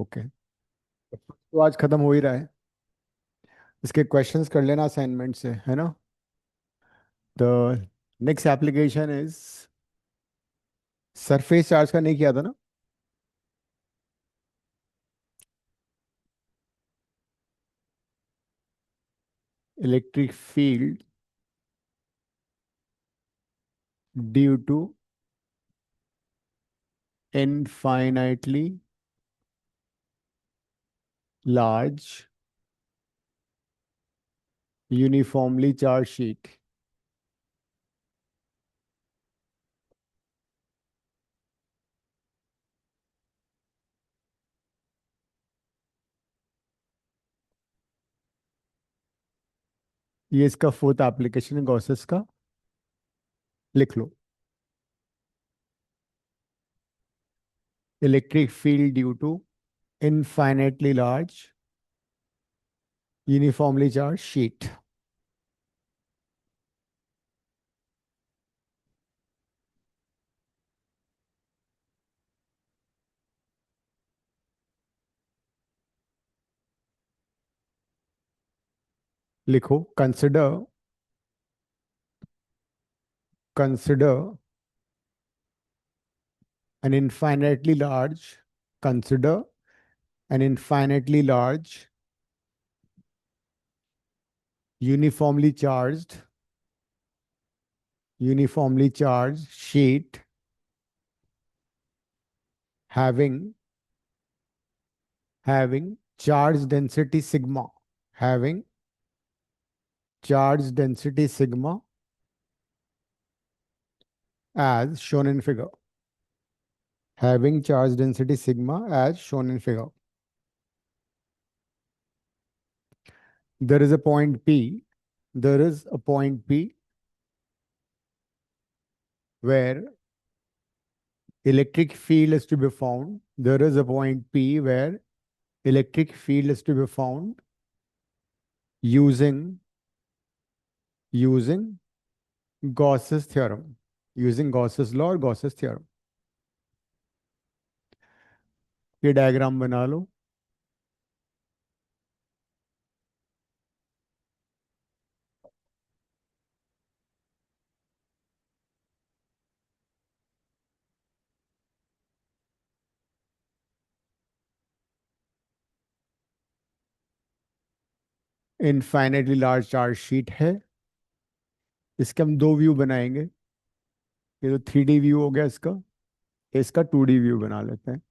Okay. तो आज खत्म हो ही रहा है। इसके क्वेश्चंस कर लेना असाइनमेंट से, है ना? The next application is surface charge का, नहीं किया था ना? Electric field due to infinitely large uniformly charge sheet. ये इसका फोर्थ एप्लीकेशन है गॉसेस का। लिख लो। Electric field due to infinitely large uniformly charge sheet. लिखो। Consider an infinitely large consider an infinitely large uniformly charged sheet having charge density sigma, having charge density sigma as shown in figure, having charge density sigma as shown in figure. There is a point P, there is a point P where electric field is to be found. There is a point P where electric field is to be found using using Gauss's theorem, using Gauss's law और Gauss's theorem। ये diagram बना लो। Infinitely large charge sheet है। इसके हम दो view बनाएंगे। ये तो 3D व्यू हो गया इसका। इसका 2D व्यू बना लेते हैं।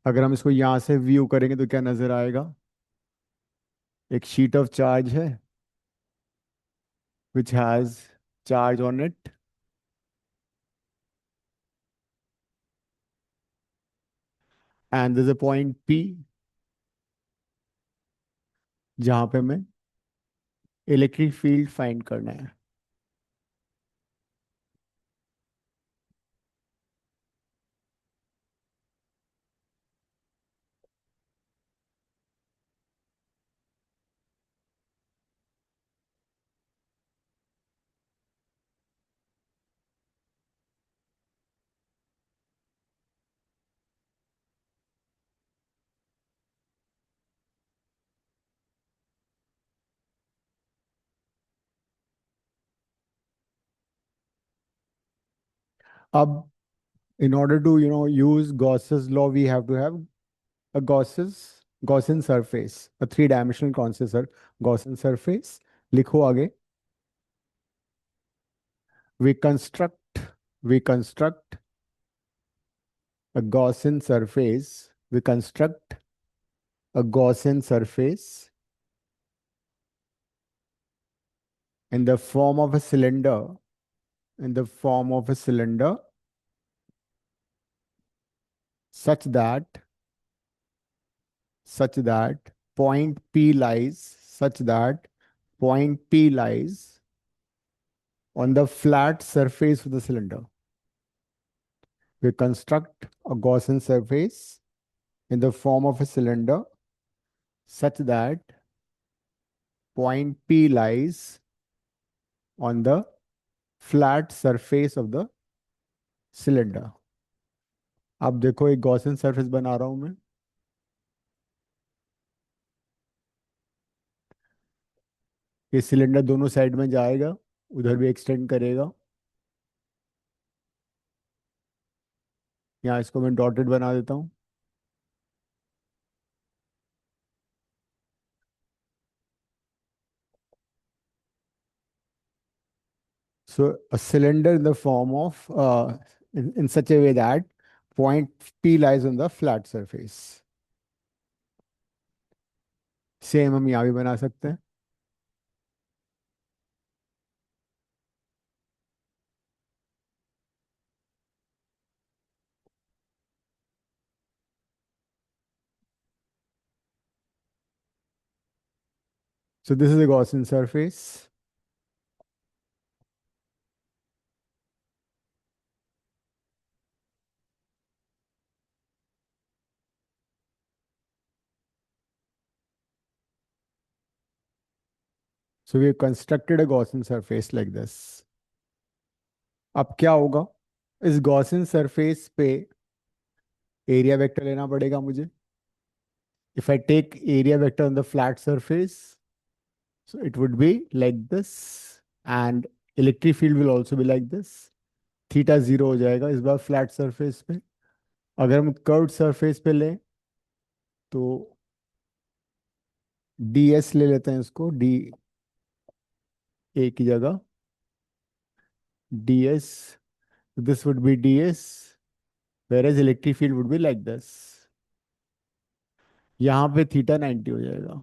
अगर हम इसको यहाँ से व्यू करेंगे तो क्या नजर आएगा? एक शीट ऑफ चार्ज है which has charge on it, and there's a point P जहाँ पे हमें इलेक्ट्रिक फील्ड फाइंड करना है। अब in order to use Gauss's law, we have to have a Gaussian surface, a three-dimensional Gaussian surface। लिखो आगे। we construct we construct a Gaussian surface we construct a Gaussian surface in the form of a cylinder, in the form of a cylinder such that such that point P lies such that point P lies on the flat surface of the cylinder। We construct a Gaussian surface in the form of a cylinder such that point P lies on the flat surface of the cylinder। अब देखो एक Gaussian surface बना रहा हूं मैं। ये cylinder दोनों side में जाएगा, उधर भी एक्सटेंड करेगा। यहाँ इसको मैं डॉटेड बना देता हूँ। So a cylinder in the form of in such a way that point P lies on the flat surface. Same हम यहाँ भी बना सकते हैं। So this is a Gaussian surface. So we have constructed a Gaussian surface like this. अब क्या होगा, इस Gaussian surface पे एरिया वेक्टर लेना पड़ेगा मुझे। If I take area vector on the flat surface, so it would be like this, and electric field will also be like this. Theta zero हो जाएगा इस बार फ्लैट सरफेस पे। अगर हम कर्व्ड सरफेस पे लें तो डी एस ले लेते हैं, इसको डी ए की जगह D S, this would be D S, where as electric field would be like this. यहाँ पे थीटा 90 हो जाएगा।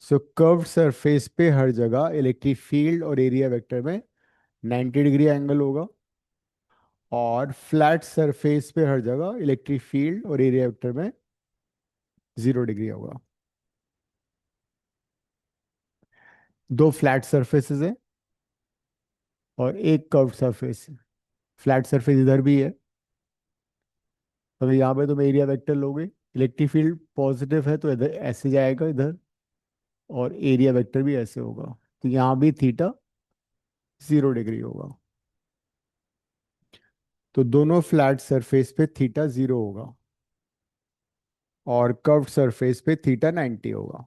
सो कर्व्ड सरफेस पे हर जगह इलेक्ट्रिक फील्ड और एरिया वेक्टर में 90 डिग्री एंगल होगा, और फ्लैट सरफेस पे हर जगह इलेक्ट्रिक फील्ड और एरिया वेक्टर में 0 डिग्री होगा। दो फ्लैट सरफेसेस है और एक कर्व सरफेस है। फ्लैट सरफेस इधर भी है, तो यहाँ पे तुम एरिया वेक्टर लोगे, इलेक्ट्रिक फील्ड पॉजिटिव है तो इधर ऐसे जाएगा इधर, और एरिया वेक्टर भी ऐसे होगा, तो यहाँ भी थीटा 0 डिग्री होगा। तो दोनों फ्लैट सरफेस पे थीटा 0 होगा, और कर्व्ड सरफेस पे थीटा 90 होगा।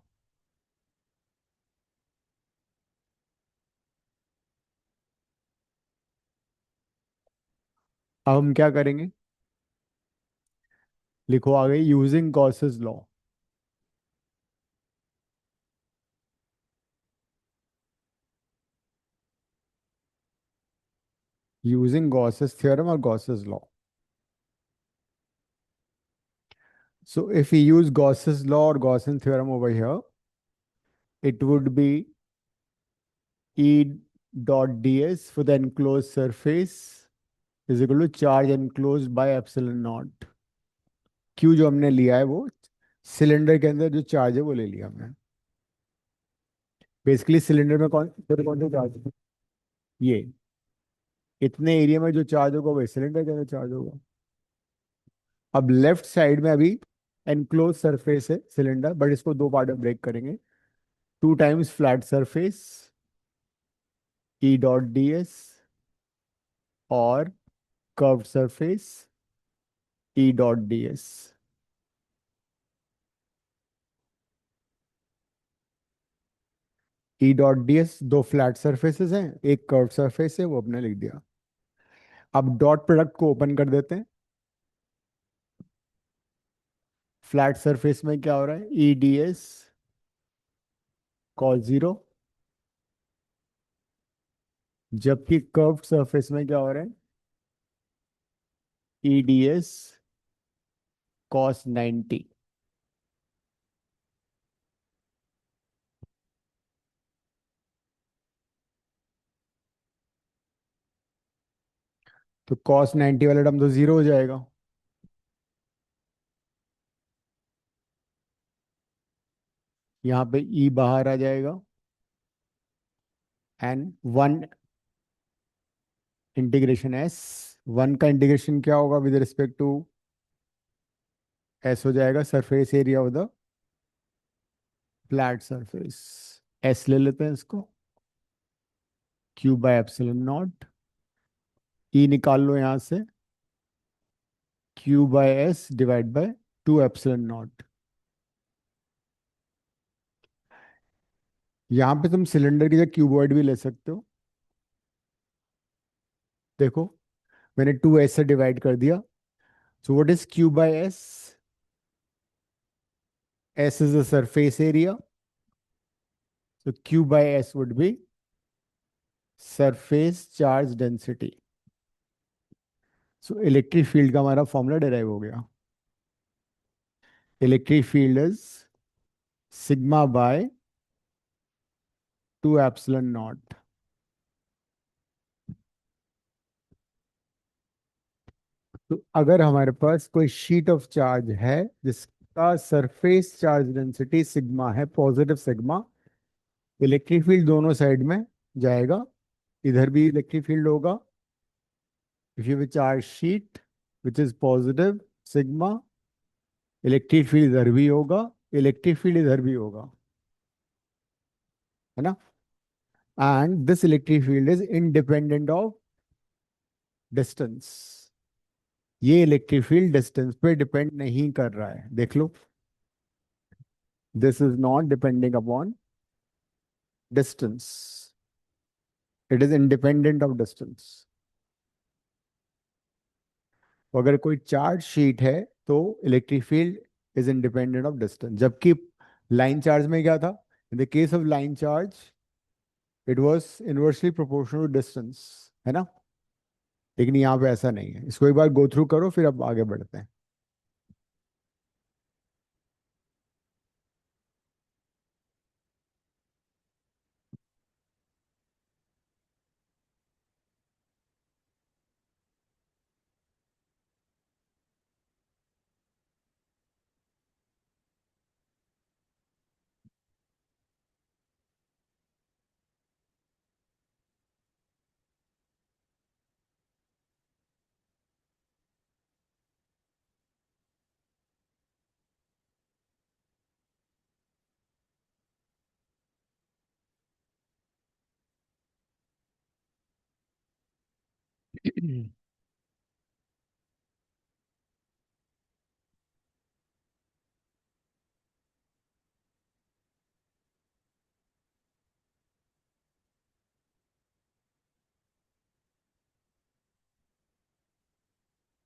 अब हम क्या करेंगे, लिखो आगे, using Gauss's law. Using Gauss's theorem और Gauss's law. So if we use Gauss's law or Gaussian theorem over here, it would be E dot ds for the enclosed surface is equal to charge enclosed by epsilon naught। Q जो हमने लिया है वो cylinder के अंदर जो charge है वो ले लिया हमने। बेसिकली सिलेंडर में कौन सा चार्ज है, ये इतने एरिया में जो चार्ज होगा वो सिलेंडर के अंदर चार्ज होगा। अब लेफ्ट साइड में अभी एनक्लोज सरफेस है सिलेंडर, बट इसको दो पार्ट में ब्रेक करेंगे। Two times flat surface E dot D S, और curved surface E dot D S. E dot D S दो फ्लैट सरफेसेस हैं, एक कर्व सरफेस है, वो अपने लिख दिया। अब डॉट प्रोडक्ट को ओपन कर देते हैं। फ्लैट सरफेस में क्या हो रहा है, E D S cos zero, जबकि कर्व सरफेस में क्या हो रहा है, ई डी एस कॉस 90। तो कॉस 90 वाला टर्म तो जीरो हो जाएगा। यहाँ पे ई बाहर आ जाएगा, and one integration S, one का इंटीग्रेशन क्या होगा विद रिस्पेक्ट टू एस हो जाएगा, surface area of the flat surface. S ले लेते हैं इसको, क्यू बाय एप्सिलॉन नॉट। ई निकाल लो यहाँ से, Q by S divide by 2 epsilon not. यहाँ पे तुम सिलेंडर की जगह क्यूबॉइड भी ले सकते हो। देखो, मैंने 2s से डिवाइड कर दिया। So what is Q by S? S is the surface area. So Q by S would be surface charge density. So electric field का हमारा फॉर्मूला डिराइव हो गया। Electric field is sigma by 2 epsilon not. तो अगर हमारे पास कोई sheet of charge है जिसका सरफेस चार्ज डेंसिटी सिग्मा है, पॉजिटिव सिग्मा, इलेक्ट्रिक फील्ड दोनों साइड में जाएगा। इधर भी इलेक्ट्रिक फील्ड होगा। If you charge sheet which is positive sigma, electric field इधर भी होगा, इलेक्ट्रिक फील्ड इधर भी होगा, है ना। And this electric field is independent of distance. ये इलेक्ट्रिक फील्ड डिस्टेंस पे डिपेंड नहीं कर रहा है, देख लो। This is not depending upon distance, it is independent of distance. तो अगर कोई चार्ज शीट है तो electric field is independent of distance, जबकि लाइन चार्ज में क्या था? In the case of line charge it was inversely proportional to distance, है ना। लेकिन यहाँ पे ऐसा नहीं है। इसको एक बार गो थ्रू करो, फिर अब आगे बढ़ते हैं।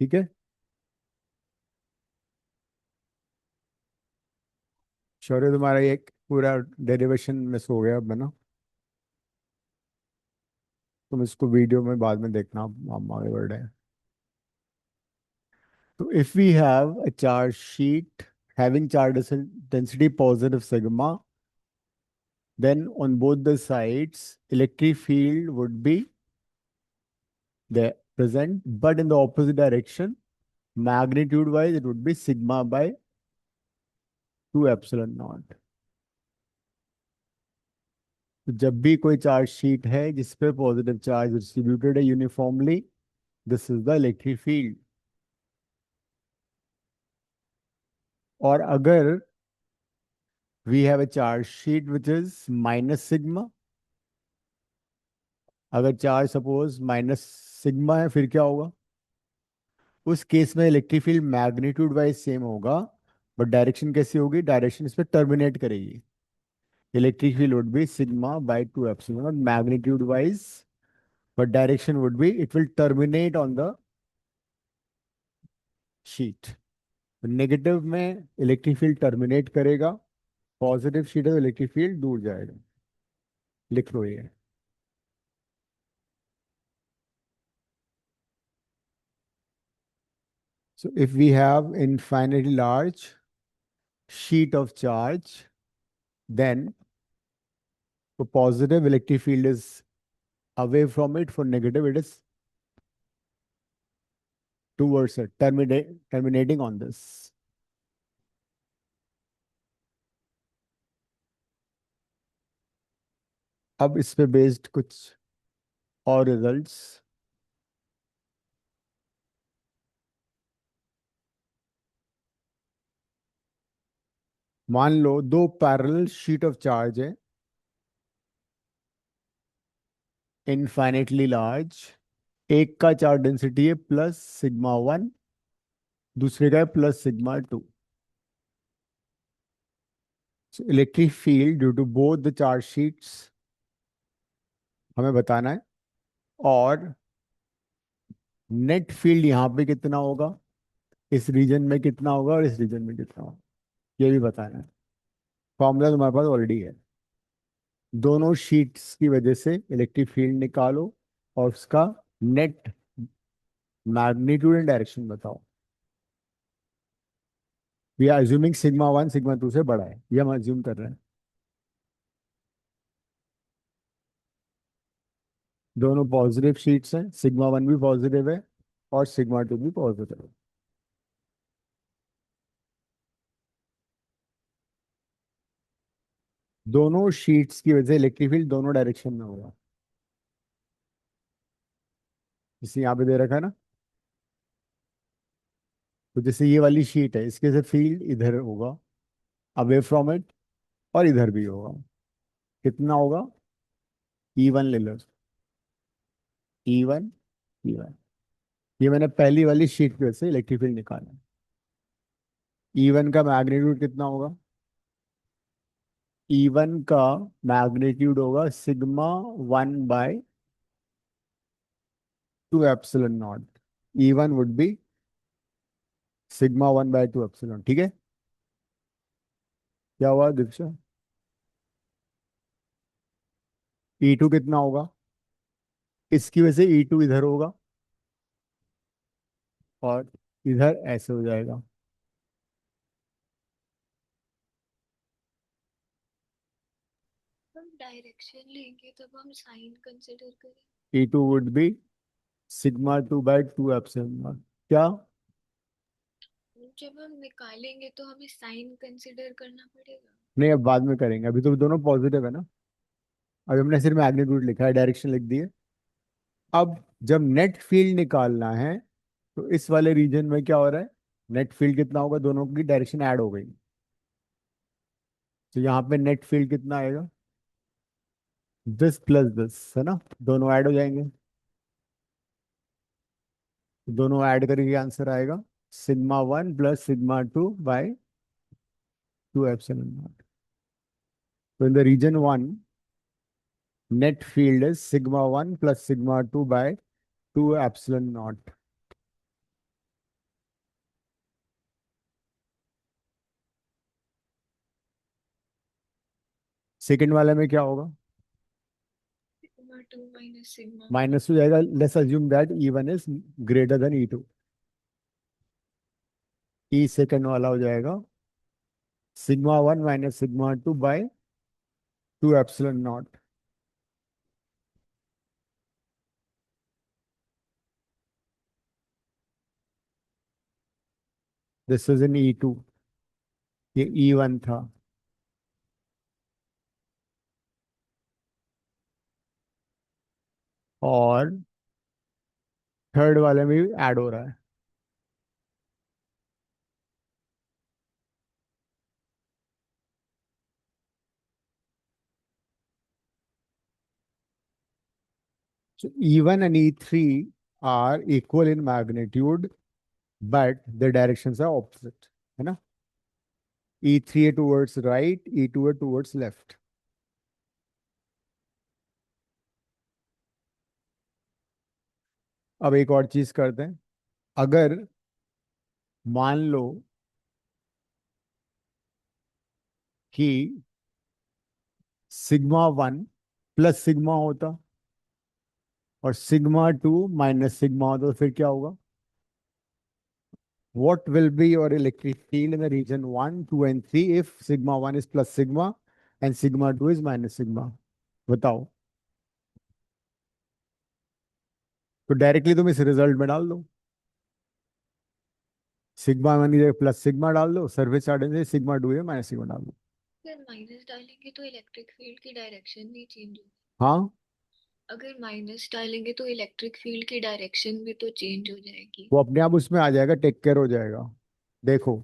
ठीक है। शौर्य, तुम्हारा एक पूरा डेरिवेशन मिस हो गया अब, है ना। तुम इसको वीडियो में बाद में देखना, हम आगे बढ़ रहे हैं। तो if we have a charge sheet having charge density positive sigma, then on both the sides electric field would be there present, but in the opposite direction, magnitude wise it would be sigma by 2 epsilon not. तो जब भी कोई charge sheet है जिस पे positive charge distributed है uniformly, this is the electric field. और अगर we have a charge sheet which is minus sigma, अगर चार्ज सपोज माइनस सिग्मा है, फिर क्या होगा? उस केस में electric field magnitude wise same होगा, बट डायरेक्शन कैसी होगी? डायरेक्शन इस पे टर्मिनेट करेगी। Electric field would be sigma by 2 epsilon magnitude wise, but direction would be it will terminate on the sheet. Negative में इलेक्ट्रिक फील्ड टर्मिनेट करेगा, positive sheet है तो इलेक्ट्रिक फील्ड दूर जाएगा। लिख लो ये। So if we have infinitely large sheet of charge, then for positive electric field is away from it, for negative it is towards it, terminating on this. अब इस पे based कुछ और रिजल्ट्स। मान लो दो पैरेलल शीट ऑफ चार्ज है, infinitely large. एक का चार्ज डेंसिटी है +σ1, दूसरे का है +σ2। Electric field due to both the charge sheets हमें बताना है, और नेट फील्ड यहाँ पे कितना होगा, इस रीजन में कितना होगा और इस रीजन में कितना होगा, ये भी बताना है। फॉर्मूला तुम्हारे पास ऑलरेडी है। दोनों शीट्स की वजह से इलेक्ट्रिक फील्ड निकालो और उसका नेट मैग्नीट्यूड एंड डायरेक्शन बताओ। We are assuming sigma one sigma two से बड़ा है, ये हम अज्यूम कर रहे हैं। दोनों पॉजिटिव शीट्स हैं, सिग्मा वन भी पॉजिटिव है और सिग्मा टू भी पॉजिटिव है। दोनों शीट्स की वजह से इलेक्ट्रिक फील्ड दोनों डायरेक्शन में होगा। जैसे यहाँ पे दे रखा है ना, तो जैसे ये वाली शीट है, इसके से फील्ड इधर होगा अवे फ्रॉम इट, और इधर भी होगा। कितना होगा, ई वन ले लो, ई वन, ई वन। ये मैंने पहली वाली शीट की वजह से इलेक्ट्रिक फील्ड निकाला। ई वन का मैग्नीट्यूड कितना होगा, ई वन का मैग्नीट्यूड होगा sigma one by two epsilon not. E one would be sigma one by two epsilon, ठीक है। क्या हुआ दीक्षा, ई टू कितना होगा, इसकी वजह से ई टू इधर होगा और इधर ऐसे हो जाएगा। हम डायरेक्शन लेंगे तब हम साइन कंसिडर करें। E two would be sigma two by two epsilon naught. क्या, जब हम निकालेंगे तो हमें साइन कंसिडर करना पड़ेगा। नहीं अब बाद में करेंगे, अभी तो दोनों पॉजिटिव है ना। अभी हमने सिर्फ मैग्नीट्यूड लिखा है, डायरेक्शन लिख दी है। अब जब नेट फील्ड निकालना है, तो इस वाले रीजन में क्या हो रहा है, नेट फील्ड कितना होगा, दोनों की डायरेक्शन ऐड हो गई। तो यहाँ पे नेट फील्ड कितना आएगा, दिस प्लस दिस है ना, दोनों ऐड हो जाएंगे। दोनों ऐड करके आंसर आएगा sigma one plus sigma two by two epsilon not. तो in the region one, net field is sigma one plus sigma two by two epsilon naught. Second वाले में क्या होगा, sigma two minus sigma one. Minus हो जाएगा। Let's assume that E one is greater than E two. E second वाला हो जाएगा sigma one minus sigma two by two epsilon naught. This is in E to, ये E one था। और third वाले में भी ऐड हो रहा है। So E1 and E3 are equal in magnitude, but the directions are opposite. है ना, E3 है towards right, E2 है towards left. अब एक और चीज करते हैं। अगर मान लो कि सिग्मा वन प्लस सिग्मा होता और सिग्मा टू माइनस सिग्मा होता, तो फिर क्या होगा, what will be your electric field in the region 1, 2 and 3 if sigma 1 is plus sigma and sigma 2 is minus sigma? बताओ। तो डायरेक्टली तुम इस रिजल्ट में डाल दो, सिग्मा वन की जगह प्लस सिग्मा डाल दो, सरफेस चार्ज से सिग्मा टू है माइनस सिग्मा डाल दो। अगर माइनस डालेंगे तो इलेक्ट्रिक फील्ड की डायरेक्शन नहीं चेंज होगी। हाँ, अगर माइनस डालेंगे तो इलेक्ट्रिक फील्ड की डायरेक्शन भी तो चेंज हो जाएगी। वो अपने आप उसमें आ जाएगा, टेक केयर हो जाएगा। देखो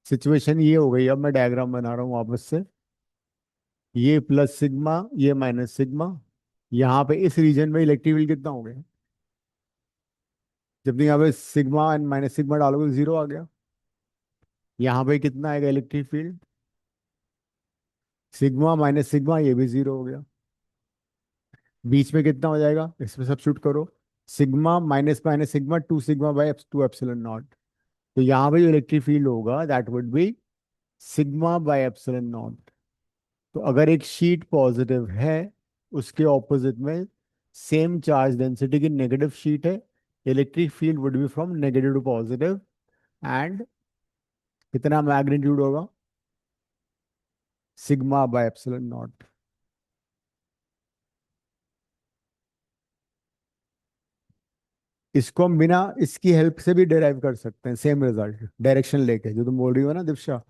सिचुएशन ये हो गई, अब मैं डायग्राम बना रहा हूँ वापस से। ये प्लस सिग्मा, ये माइनस सिग्मा। यहाँ पे इस रीजन में इलेक्ट्रिक फील्ड कितना हो गया, जब तुम यहाँ पे सिग्मा एंड माइनस सिग्मा डालोगे तो जीरो आ गया। यहाँ पे कितना आएगा electric field, sigma minus sigma, ये भी जीरो हो गया। बीच में कितना हो जाएगा, इसमें सब्स्टिट्यूट करो। Sigma minus minus sigma, two sigma by two epsilon not. तो यहाँ पे जो इलेक्ट्रिक फील्ड होगा that would be sigma by epsilon not. तो अगर एक शीट पॉजिटिव है, उसके ऑपोजिट में सेम चार्ज डेंसिटी की नेगेटिव शीट है, electric field would be from negative to positive. And कितना मैग्नीट्यूड होगा, सिग्मा बाय एप्सिलॉन नॉट। इसको हम बिना इसकी हेल्प से भी डिराइव कर सकते हैं, सेम रिजल्ट डायरेक्शन लेके, जो तुम बोल रही हो ना दीक्षा,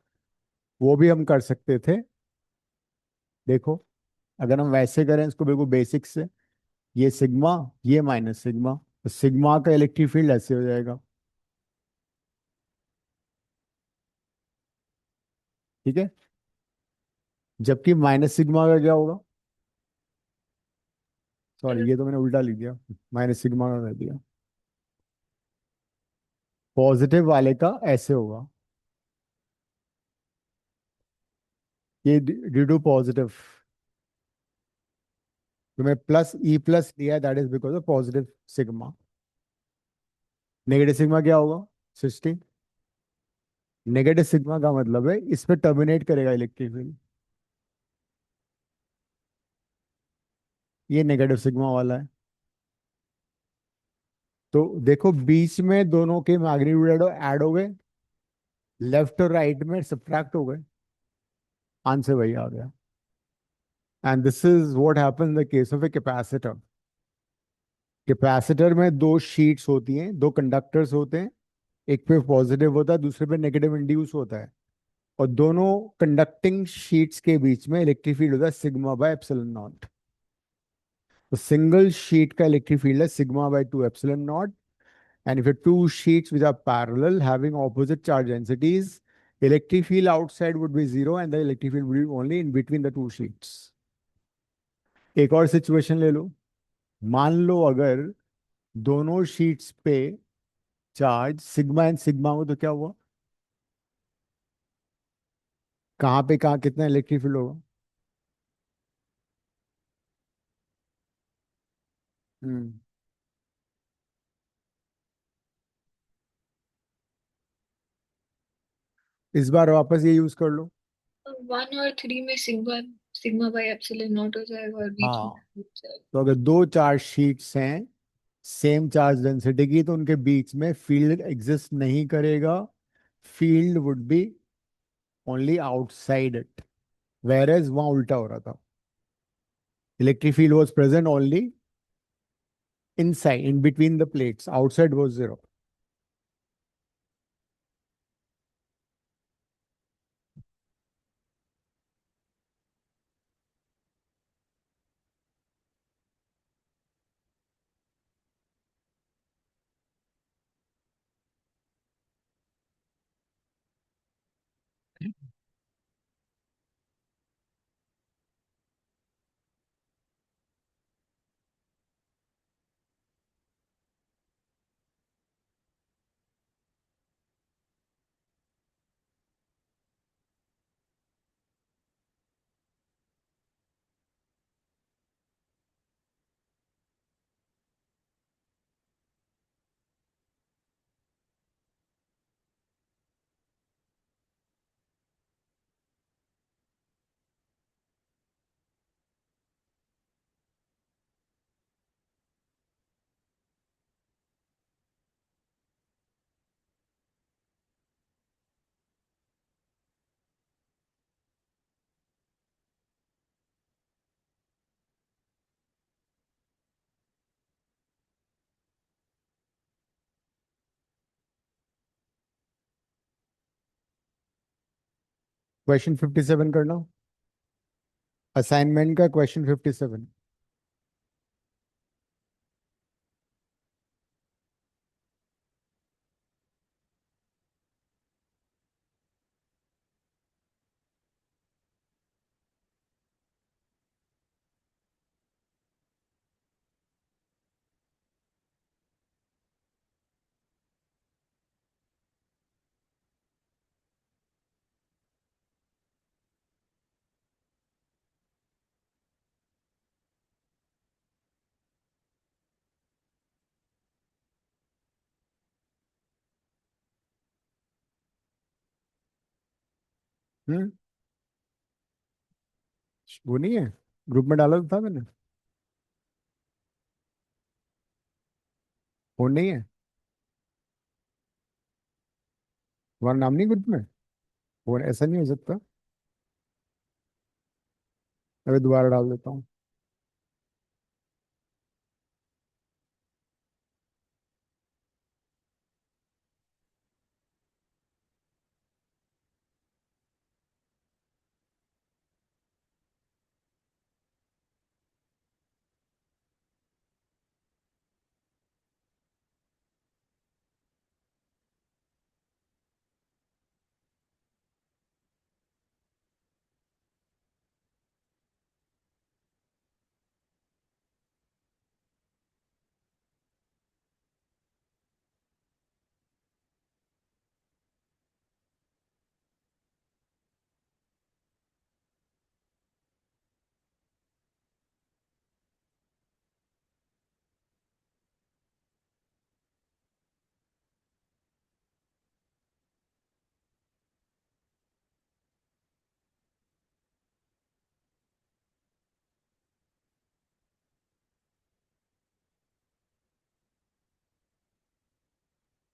वो भी हम कर सकते थे। देखो, अगर हम वैसे करें इसको बिल्कुल बेसिक से, ये सिग्मा, ये माइनस सिग्मा, तो सिग्मा का इलेक्ट्रिक फील्ड ऐसे हो जाएगा। ठीक है। जबकि माइनस सिग्मा का क्या होगा, सॉरी ये तो मैंने उल्टा लिख दिया, माइनस सिग्मा का कर दिया। पॉजिटिव वाले का ऐसे होगा, ये ड्यू टू पॉजिटिव। तो मैं प्लस ई प्लस लिया, that is because of positive sigma. Negative sigma क्या होगा, 60। नेगेटिव सिग्मा का मतलब है इस पे टर्मिनेट करेगा इलेक्ट्रिक फील्ड। ये नेगेटिव सिग्मा वाला है। तो देखो बीच में दोनों के मैग्नीट्यूड ऐड हो गए, लेफ्ट और राइट में सब्ट्रैक्ट हो गए, आंसर वही आ गया। And this is what happens in the case of a capacitor. Capacitor में दो शीट्स होती हैं, दो कंडक्टर्स होते हैं, एक पे पॉजिटिव होता है, दूसरे पे नेगेटिव इंड्यूस होता है। और दोनों कंडक्टिंग शीट्स के बीच में इलेक्ट्रिक फील्ड होता है सिग्मा बाय एप्सिलॉन नॉट। तो सिंगल शीट का इलेक्ट्रिक फील्ड है sigma by two epsilon not. And if your two sheets which are parallel having opposite charge densities, electric field outside would be zero and the electric field would be only in between the two sheets. एक और situation ले लो। मान लो अगर दोनों sheets पे charge sigma and sigma हो, तो क्या हुआ, कहाँ पे कहाँ कितना इलेक्ट्रिक फील्ड होगा। हम्म। इस बार वापस ये यूज कर लो। 1 और 3 में sigma sigma by epsilon not हो जाएगा और बीच में हाँ, हो जाएगा। तो अगर दो चार्ज शीट्स हैं सेम चार्ज डेंसिटी की, तो उनके बीच में फील्ड एग्जिस्ट नहीं करेगा। Field would B only outside it, whereas वहां उल्टा हो रहा था, electric field was present only inside in between the plates, outside was zero. Question 57 करना, असाइनमेंट का क्वेश्चन 57। हम्म, वो नहीं है, ग्रुप में डाला तो था मैंने। फोन नहीं है, तुम्हारा नाम नहीं ग्रुप में। फोन ऐसा नहीं हो सकता। अभी दोबारा डाल देता हूँ।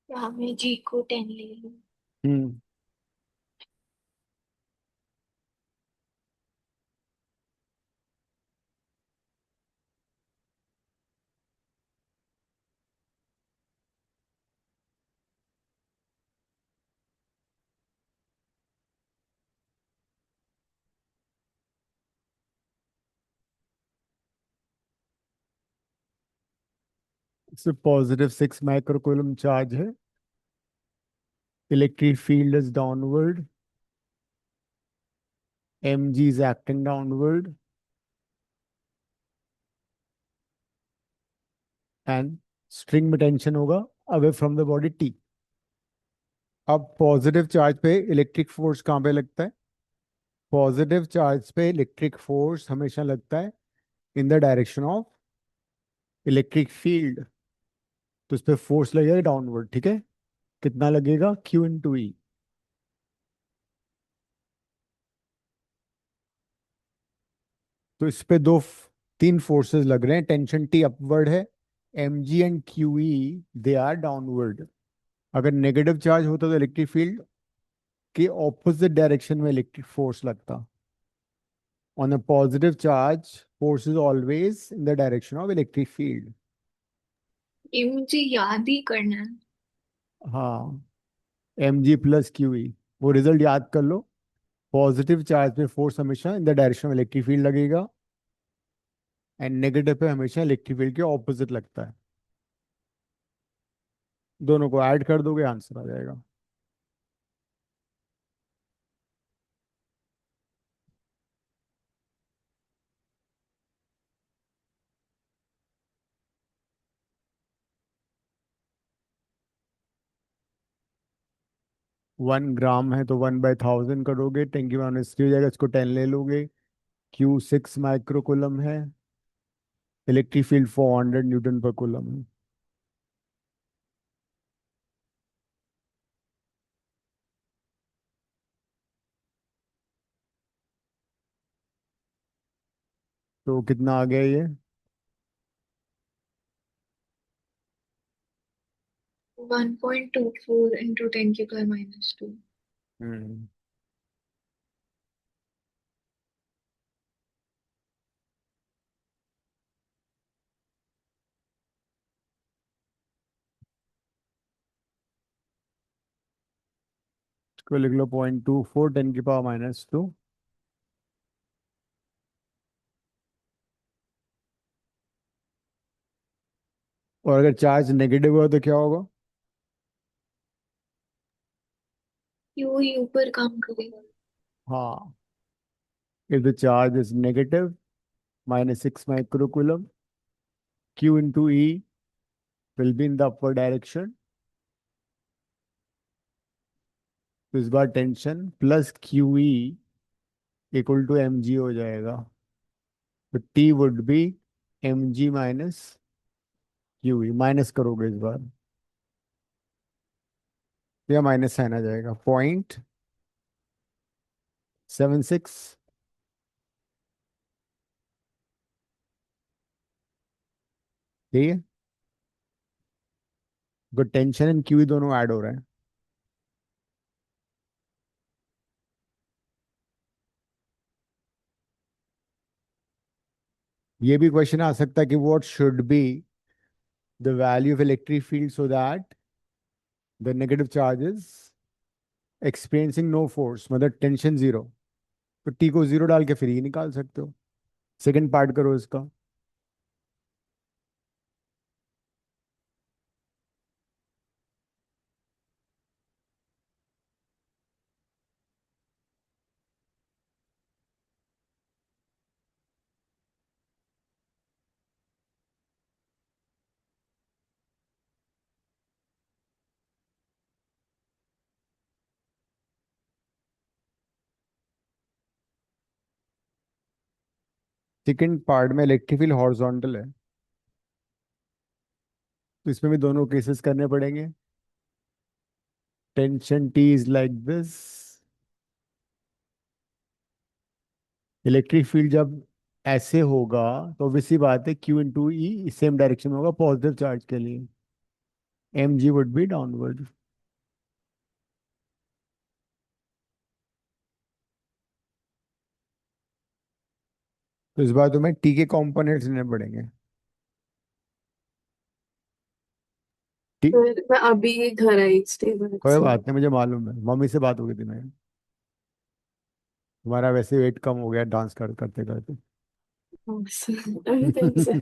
या मैं जी को 10 ले लूं। हम्म। इसमें +6 माइक्रो कूलम चार्ज है, electric field is downward, mg is acting downward, and string में टेंशन होगा away from the body t। अब पॉजिटिव चार्ज पे इलेक्ट्रिक फोर्स कहाँ पे लगता है? पॉजिटिव चार्ज पे इलेक्ट्रिक फोर्स हमेशा लगता है in the direction of electric field. तो इस पे फोर्स लगेगा डाउनवर्ड, ठीक है। कितना लगेगा? Q × E। तो इस पे तीन फोर्सेस लग रहे हैं, टेंशन T अपवर्ड है, mg and QE they are downward. अगर नेगेटिव चार्ज होता तो इलेक्ट्रिक फील्ड के ऑपोजिट डायरेक्शन में इलेक्ट्रिक फोर्स लगता। On a positive charge force is always in the direction of electric field. ये मुझे याद ही करना है। हाँ, mg + QE, वो रिजल्ट याद कर लो। पॉजिटिव चार्ज पे फोर्स हमेशा in the direction of electric field लगेगा, एंड नेगेटिव पे हमेशा इलेक्ट्रिक फील्ड के ऑपोजिट लगता है। दोनों को ऐड कर दोगे, आंसर आ जाएगा। 1 ग्राम है तो 1/1000 करोगे, 10⁻³ हो जाएगा, इसको 10 ले लोगे। Q 6 माइक्रो कूलम है, इलेक्ट्रिक फील्ड 400 N/कूलम है। तो कितना आ गया ये? 1.24 into 10⁻²। हम्म। इसको लिख लो 0.24 10⁻²। और अगर चार्ज नेगेटिव हुआ तो क्या होगा? क्यों ही ऊपर काम करेगा। हाँ, if the charge is negative, -6 micro coulomb, Q × E will be in the upward direction। तो इस बार टेंशन +QE = mg हो जाएगा। तो T would be mg - QE, minus करोगे इस बार, तो या माइनस साइन आ जाएगा। 7 6। ठीक है। तो टेंशन एंड क्यू दोनों ऐड हो रहे हैं। ये भी क्वेश्चन आ सकता है कि what should be the value of electric field so that the negative charges experiencing no force, मतलब टेंशन जीरो। तो टी को जीरो डाल के फिर ये निकाल सकते हो। सेकंड पार्ट करो इसका। सेकंड पार्ट में इलेक्ट्रिक फील्ड हॉरिजॉन्टल है, तो इसमें भी दोनों केसेस करने पड़ेंगे। Tension T is like this. Electric field जब ऐसे होगा तो ऑब्वियसली बात है Q into E same direction में होगा पॉजिटिव चार्ज के लिए। M G would be downward. तो इस बार तुम्हें टी के कंपोनेंट्स लेने पड़ेंगे। टी। फिर मैं अभी घर आई स्टेबल कोई से। बात नहीं, मुझे मालूम है, मम्मी से बात हो गई थी मेरी। तुम्हारा वैसे वेट कम हो गया डांस करते करते। अभी कहीं से।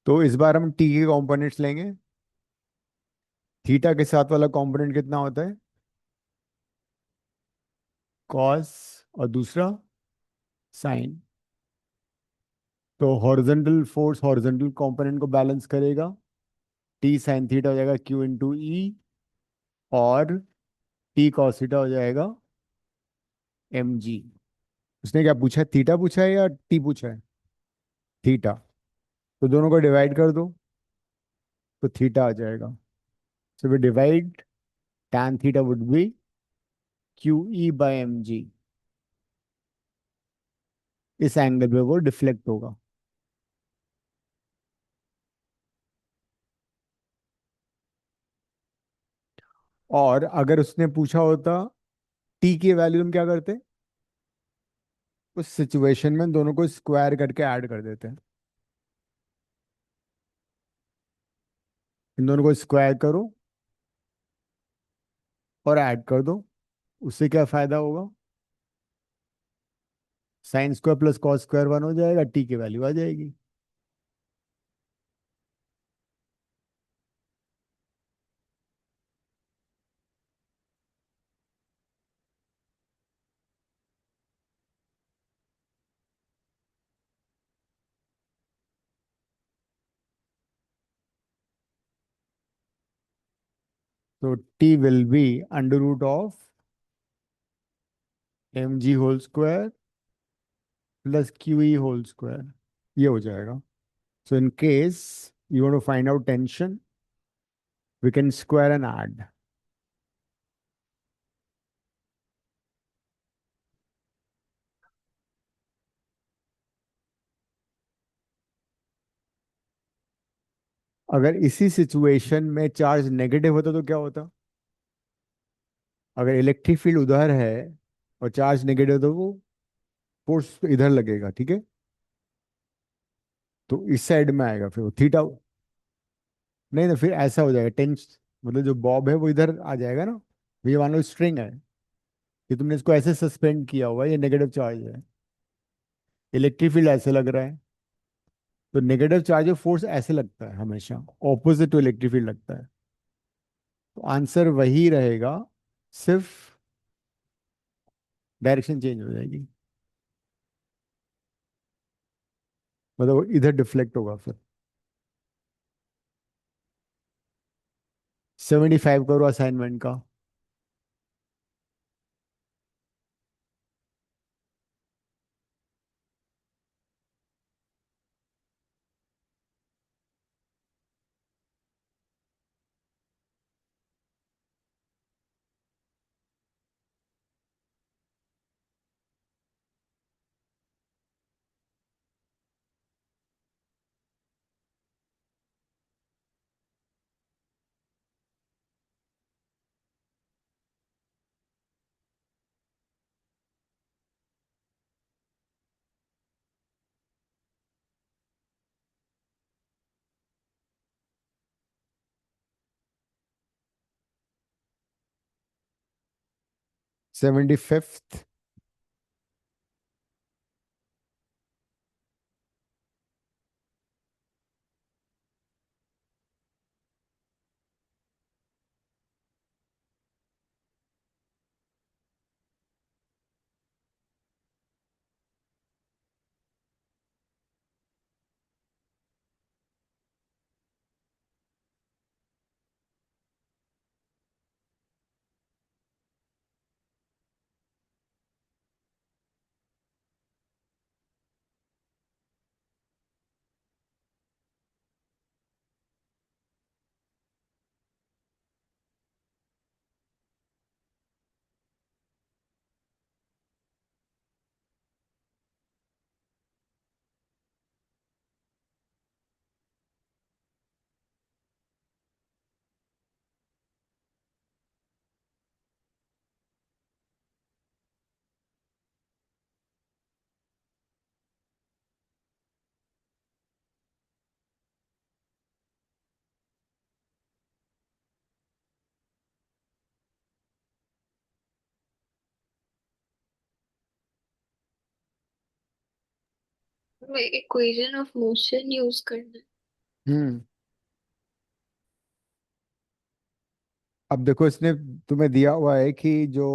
तो इस बार हम टी के कंपोनेंट्स लेंगे। थीटा के साथ वाला कंपोनेंट कितना होता है? कॉस। और दूसरा साइन। तो हॉरिजॉन्टल फोर्स हॉरिजॉन्टल कंपोनेंट को बैलेंस करेगा। टी साइन थीटा हो जाएगा क्यू इंटू ई। और टी कॉस थीटा हो जाएगा एम जी। उसने क्या पूछा है, थीटा पूछा है या टी पूछा है? थीटा। तो दोनों को डिवाइड कर दो, तो थीटा आ जाएगा। So we divide tan theta would be q e by m g. इस एंगल पे वो डिफ्लेक्ट होगा। और अगर उसने पूछा होता टी की वैल्यू हम क्या करते? उस सिचुएशन में दोनों को स्क्वायर करके ऐड कर देते हैं। इन दोनों को स्क्वायर करो और ऐड कर दो। उससे क्या फायदा होगा? Sine square plus cos square 1 हो जाएगा, टी की वैल्यू आ जाएगी। तो T will be under root of M G whole square plus Q E whole square. ये हो जाएगा। So in case you want to find out tension, we can square and add. अगर इसी situation में charge negative होता तो क्या होता? अगर इलेक्ट्रिक फील्ड उधर है और चार्ज नेगेटिव तो वो फोर्स इधर लगेगा, ठीक है। तो इस साइड में आएगा फिर वो थीटा। नहीं ना, फिर ऐसा हो जाएगा टेंस, मतलब जो बॉब है वो इधर आ जाएगा ना। ये मान लो स्ट्रिंग है, कि तुमने इसको ऐसे सस्पेंड किया हुआ है, ये नेगेटिव चार्ज है। इलेक्ट्रिक फील्ड ऐसे लग रहा है, तो नेगेटिव चार्ज फोर्स ऐसे लगता है हमेशा, ऑपोजिट टू इलेक्ट्रिक फील्ड लगता है। तो आंसर वही रहेगा, सिर्फ डायरेक्शन चेंज हो जाएगी। मतलब वो इधर डिफ्लेक्ट होगा फिर। 75 करो असाइनमेंट का। 75th, equation of motion use करना है। हम्म अब देखो, इसने तुम्हें दिया हुआ है कि जो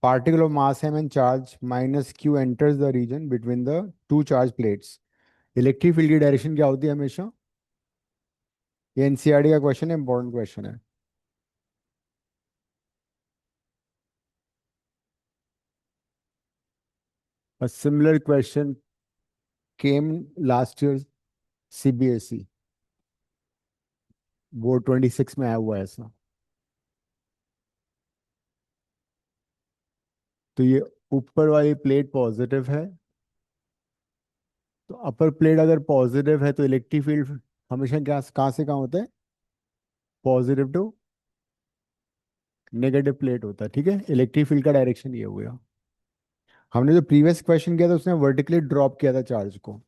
particle of mass m and charge minus q enters the region between the two charge plates। Electric field की डायरेक्शन क्या होती है हमेशा? ये एनसीईआरटी का क्वेश्चन है, इंपॉर्टेंट क्वेश्चन है। A similar question came last year CBSE, वो 26 में आया हुआ है ऐसा। तो ये ऊपर वाली प्लेट पॉजिटिव है, तो अपर प्लेट अगर पॉजिटिव है तो इलेक्ट्रिक फील्ड हमेशा क्या कहाँ से कहाँ होता है? पॉजिटिव टू नेगेटिव प्लेट होता है, ठीक है। इलेक्ट्रिक फील्ड का डायरेक्शन ये हुआ। हमने जो प्रीवियस क्वेश्चन किया था उसने वर्टिकली ड्रॉप किया था चार्ज को,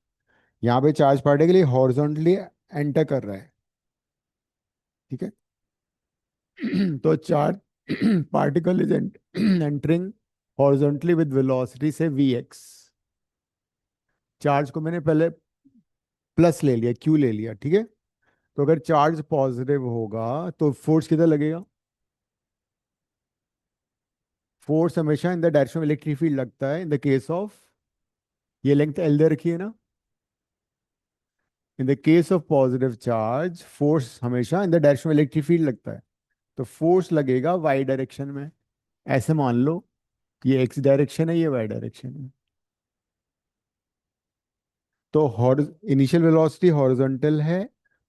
यहाँ पे चार्ज पार्टिकल हॉरिजॉन्टली एंटर कर रहा है, ठीक है। तो charge particle is entering horizontally with velocity से vx। चार्ज को मैंने पहले प्लस ले लिया, क्यू ले लिया, ठीक है। तो अगर चार्ज पॉजिटिव होगा तो फोर्स किधर लगेगा? फोर्स हमेशा in the direction of electric field लगता है। इन द केस ऑफ, ये लेंथ एल दे रखी है ना, in the case of positive charge force हमेशा in the direction of electric field लगता है। तो फोर्स लगेगा वाई डायरेक्शन में। ऐसे मान लो ये एक्स डायरेक्शन है, ये वाई डायरेक्शन है। तो इनिशियल वेलोसिटी हॉरिजॉन्टल है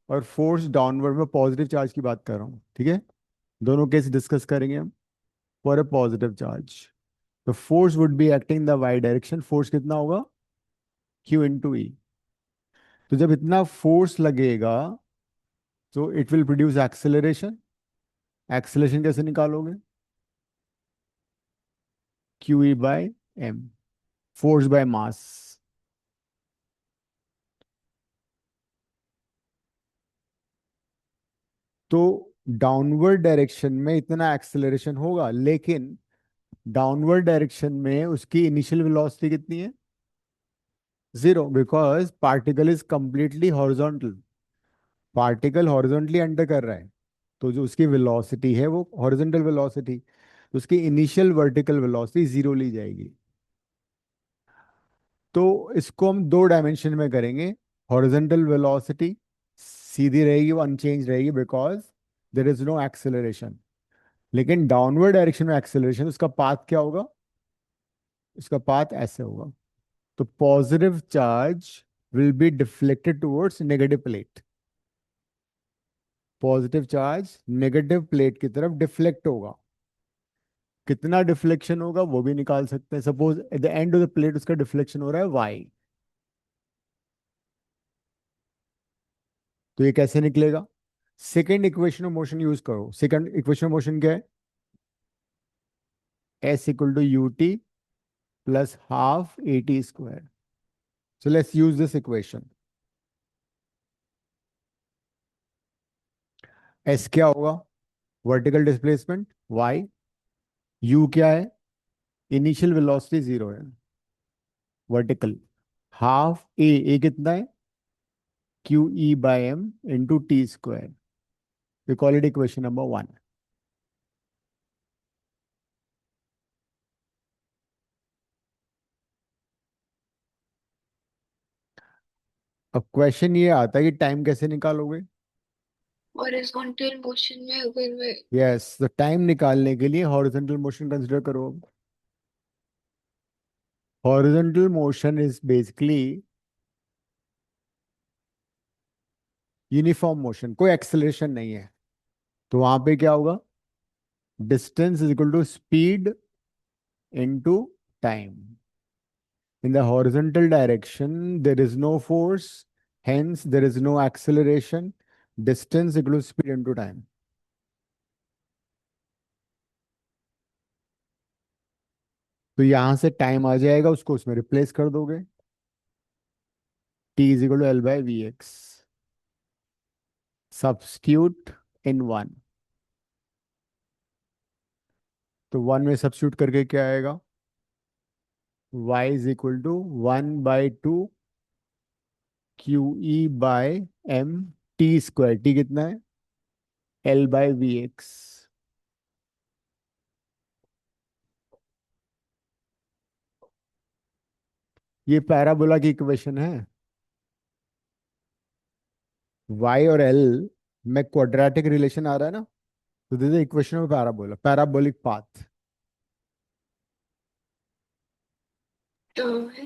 और फोर्स डाउनवर्ड में पॉजिटिव चार्ज की बात कर रहा हूँ, ठीक है। दोनों केस डिस्कस करेंगे हम। फॉर अ पॉजिटिव चार्ज तो force would be acting the y direction. Force कितना होगा? Q into e. तो जब इतना फोर्स लगेगा तो it will produce acceleration. Acceleration कैसे निकालोगे? Q e by m, force by mass. तो डाउनवर्ड डायरेक्शन में इतना एक्सेलरेशन होगा, लेकिन डाउनवर्ड डायरेक्शन में उसकी इनिशियल वेलोसिटी कितनी है? Zero, because particle is completely horizontal. Particle horizontally enter कर रहा है, तो जो उसकी वेलोसिटी है वो हॉरिजॉन्टल वेलोसिटी, तो उसकी इनिशियल वर्टिकल वेलोसिटी जीरो ली जाएगी। तो इसको हम दो डायमेंशन में करेंगे। हॉरिजॉन्टल वेलोसिटी सीधी रहेगी, वो अनचेंज रहेगी because there is no acceleration. लेकिन डाउनवर्ड डायरेक्शन में एक्सेलरेशन, उसका पाथ क्या होगा? उसका पाथ ऐसे होगा। तो positive charge will be deflected towards negative plate. Positive charge negative plate की तरफ डिफ्लेक्ट होगा। कितना डिफ्लेक्शन होगा वो भी निकाल सकते हैं। Suppose at the end of the plate उसका डिफ्लेक्शन हो रहा है y, तो ये कैसे निकलेगा? Second equation of motion use करो। सेकेंड इक्वेशन ऑफ मोशन क्या है? s equal to u t plus half a t square. So let's use this equation. s क्या होगा? वर्टिकल डिस्प्लेसमेंट y, यू क्या है? इनिशियल वेलोसिटी जीरो है, vertical. Half a कितना है? Q e by M into t square. We call it equation number 1। अब question ये आता है कि टाइम कैसे निकालोगे? हॉरिजॉन्टल मोशन में अगर मैं यस, तो टाइम निकालने के लिए हॉरिजॉन्टल मोशन कंसिडर करो। Horizontal motion is basically uniform motion, कोई एक्सेलरेशन नहीं है। तो वहां पे क्या होगा? Distance is equal to speed into time. In the horizontal direction, there is no force, hence there is no acceleration. Distance equals speed into time. तो यहां से टाइम आ जाएगा, उसको उसमें रिप्लेस कर दोगे। T is equal to L by Vx. Substitute in 1। तो 1 में सब्स्टिट्यूट करके क्या आएगा? Y is equal to 1 by 2 QE by M T square. T कितना है? L by Vx। ये पैराबोला की इक्वेशन है। Y और L में क्वाड्रेटिक रिलेशन आ रहा है ना, तो this is equation of parabola, parabolic path. तो है,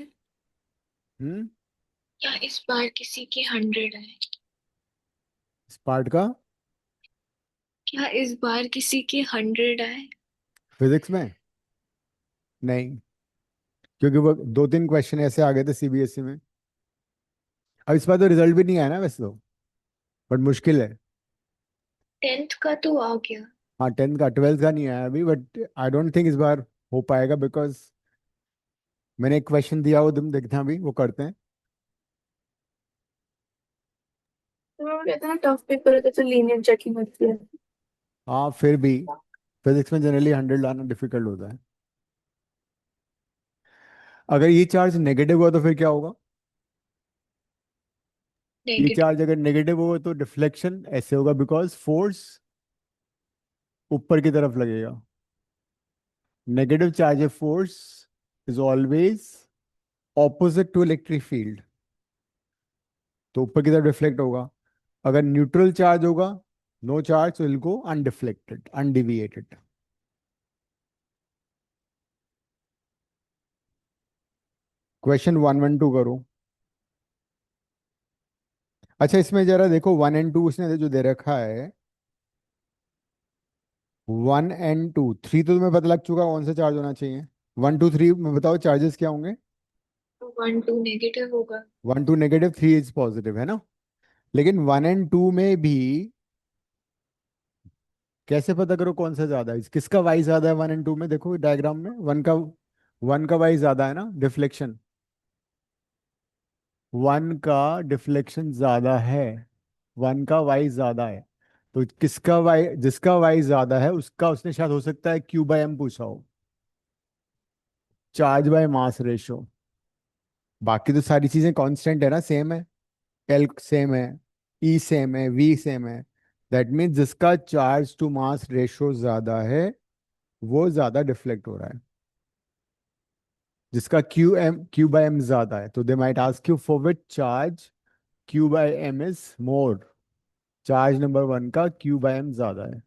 हम्म। क्या इस बार किसी की 100 है? इस पार्ट का क्या इस बार किसी की 100 है? फिजिक्स में नहीं, क्योंकि वो 2-3 क्वेश्चन ऐसे आ गए थे सीबीएसई में। अब इस बार तो रिजल्ट भी नहीं आया ना वैसे तो, बट मुश्किल है। 10th का तो आ गया। हाँ, 10th का, 12th का नहीं आया अभी, बट आई डोंट थिंक इस बार हो पाएगा, बिकॉज मैंने एक क्वेश्चन दिया, वो तुम देखते हैं अभी वो करते हैं। तो मैं कहता ना टफ पेपर होता तो लीनियर चेकिंग होती है। हाँ, फिर भी फिजिक्स में जनरली 100 लाना डिफिकल्ट होता है। अगर ये चार्ज नेगेटिव हुआ तो फिर क्या होगा? ये नेगेटिव। चार्ज अगर नेगेटिव होगा तो डिफ्लेक्शन ऐसे होगा, बिकॉज फोर्स ऊपर की तरफ लगेगा। Negative charge force is always opposite to electric field, तो ऊपर की तरफ रिफ्लेक्ट होगा। अगर न्यूट्रल चार्ज होगा, no charge will go undeflected, undeviated. Question 1 1 2 करो। अच्छा, इसमें जरा देखो 1 और 2 उसने जो दे रखा है। 1 और 2, 3 तो तुम्हें पता लग चुका कौन सा चार्ज होना चाहिए। 1 2 3 में बताओ चार्जेस क्या होंगे? 1 2 नेगेटिव होगा। 1 2 नेगेटिव, 3 इज पॉजिटिव, है ना? लेकिन 1 और 2 में भी कैसे पता करो कौन सा ज्यादा है? किसका वाई ज्यादा है 1 और 2 में? देखो डायग्राम में, वन का वाई ज्यादा है ना, डिफ्लेक्शन। 1 का डिफ्लेक्शन ज्यादा है, 1 का वाई ज्यादा है। तो किसका वाई, जिसका वाई ज्यादा है उसका, उसने शायद हो सकता है क्यू बाय एम पूछा हो, चार्ज बाय मास रेशो। बाकी तो सारी चीजें कांस्टेंट है ना, सेम है। एल सेम है, ई सेम है, वी सेम है। दैट मीन्स जिसका चार्ज टू मास रेशो ज्यादा है वो ज्यादा डिफ्लेक्ट हो रहा है। जिसका क्यू बाय एम ज्यादा है, तो they might ask you for which charge q by m is more. Charge number 1 का क्यू बाय एम ज्यादा है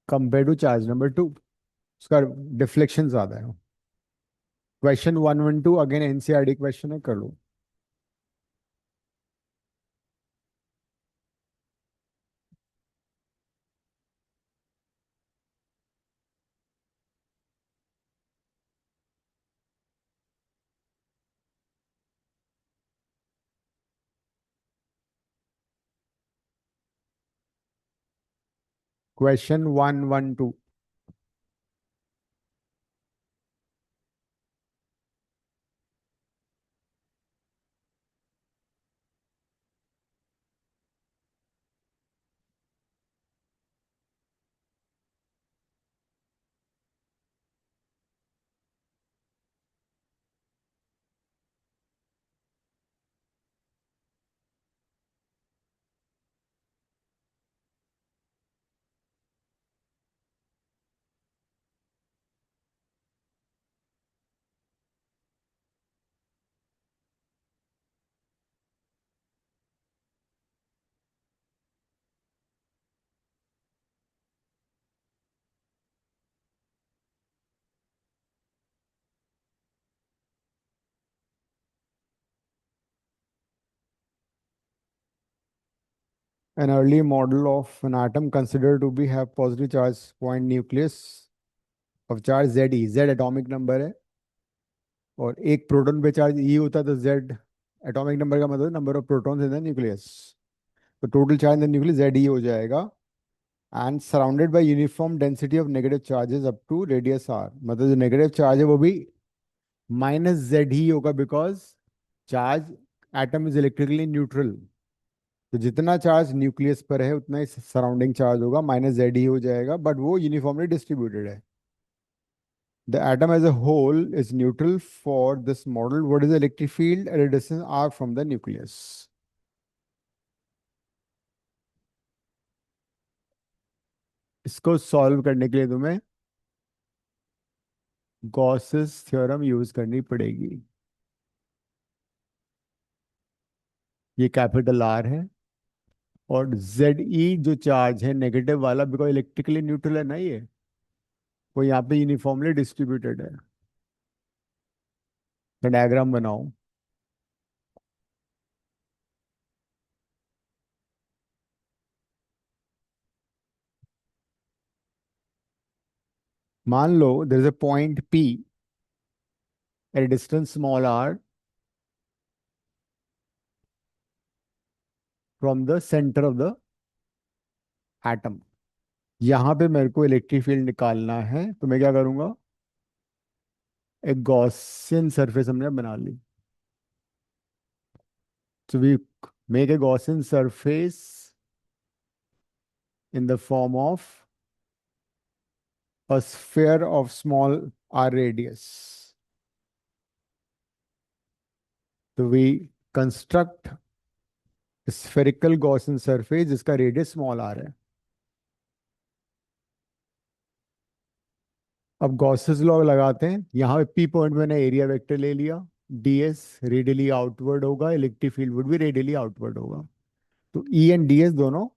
कंपेयर टू चार्ज नंबर 2, उसका डिफ्लेक्शन ज्यादा है। क्वेश्चन 1 1 2 अगेन एनसीईआरटी क्वेश्चन है, कर लो। Question 1 1 2। An early model of an atom considered to be have positive charge point nucleus of charge Ze. Z atomic number है और एक प्रोटॉन पे charge E होता है, तो Z एटॉमिक नंबर का मतलब number of protons in the nucleus. तो total charge in the nucleus Ze हो जाएगा। And surrounded by uniform density of negative charges up to radius r, मतलब जो नेगेटिव चार्ज है वो भी -Z ही होगा, because charge atom is electrically neutral. तो जितना चार्ज न्यूक्लियस पर है उतना ही सराउंडिंग चार्ज होगा, -Z ही हो जाएगा, बट वो यूनिफॉर्मली डिस्ट्रीब्यूटेड है। The atom as a whole is neutral for this model. What is the electric field at a distance r from the nucleus? इसको सॉल्व करने के लिए तुम्हें गॉसेस थ्योरम यूज करनी पड़ेगी। ये कैपिटल R है और Ze जो चार्ज है नेगेटिव वाला, बिकॉज इलेक्ट्रिकली न्यूट्रल है ना ये, वो यहाँ पे यूनिफॉर्मली डिस्ट्रीब्यूटेड है। तो डायग्राम बनाओ। मान लो there is a point P at distance small r from the centre of the atom. यहाँ पे मेरे को इलेक्ट्रिक फील्ड निकालना है, तो मैं क्या करूंगा, एक गॉसियन सरफेस हमने बना ली। So we make a Gaussian surface in the form of a sphere of small r radius. So we construct a spherical Gaussian surface जिसका रेडियस स्मॉल r है। अब गॉसेस लॉ लगाते हैं। यहाँ पे P पॉइंट मैंने एरिया वेक्टर ले लिया, ds रेडियली आउटवर्ड होगा, इलेक्ट्रिक फील्ड वुड भी रेडियली आउटवर्ड होगा। तो E एंड ds दोनों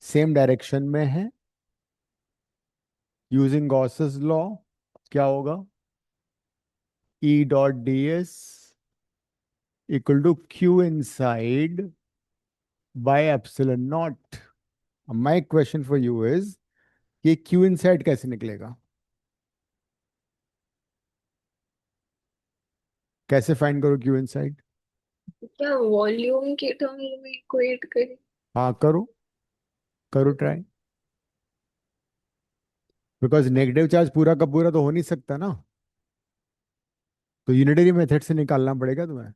सेम डायरेक्शन में है। यूजिंग गॉसेस लॉ क्या होगा, E dot ds equal to q inside by epsilon naught. My question for you is ये q inside कैसे निकलेगा, कैसे फाइंड करो q inside? क्या वॉल्यूम के टर्म में इक्वेट करें? हाँ करो, करो ट्राई। बिकॉज नेगेटिव चार्ज पूरा का पूरा तो हो नहीं सकता ना, तो यूनिटरी मेथड से निकालना पड़ेगा तुम्हें।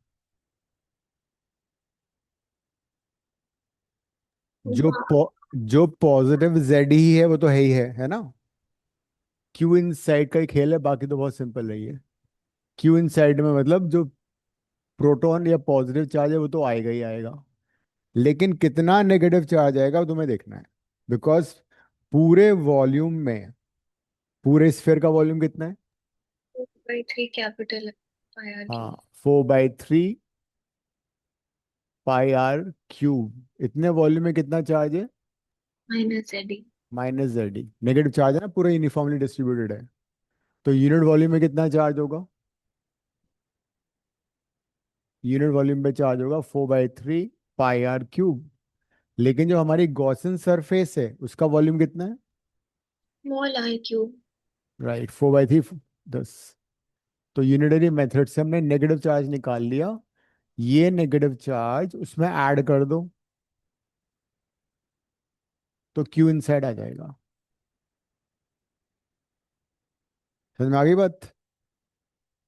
जो जो पॉजिटिव जेड ही है वो तो है ना। क्यू इन साइड का ही खेल है, बाकी तो बहुत सिंपल रही है। क्यू इन साइड में मतलब जो प्रोटॉन या पॉजिटिव चार्ज है वो तो आएगा ही आएगा, लेकिन कितना नेगेटिव चार्ज आएगा वो तुम्हें देखना है। बिकॉज पूरे वॉल्यूम में, पूरे स्फीयर का वॉल्यूम कितना है? 4/3 कैपिटल पाई आर हाँ, क्यूब 4/3 पाई r क्यूब। इतने वॉल्यूम में कितना चार्ज है? -ZD। -Z। नेगेटिव चार्ज है ना, पूरा यूनिफॉर्मली डिस्ट्रीब्यूटेड है। तो यूनिट वॉल्यूम में कितना चार्ज होगा? यूनिट वॉल्यूम पे चार्ज होगा 4/3 पाई r क्यूब। लेकिन जो हमारी गॉसियन सरफेस है उसका वॉल्यूम कितना है? Small r cube. राइट, 4/3 10। तो यूनिटरी मेथड से हमने नेगेटिव चार्ज निकाल लिया। ये नेगेटिव चार्ज उसमें ऐड कर दो तो क्यू इनसाइड आ जाएगा। समझ में आ गई बात?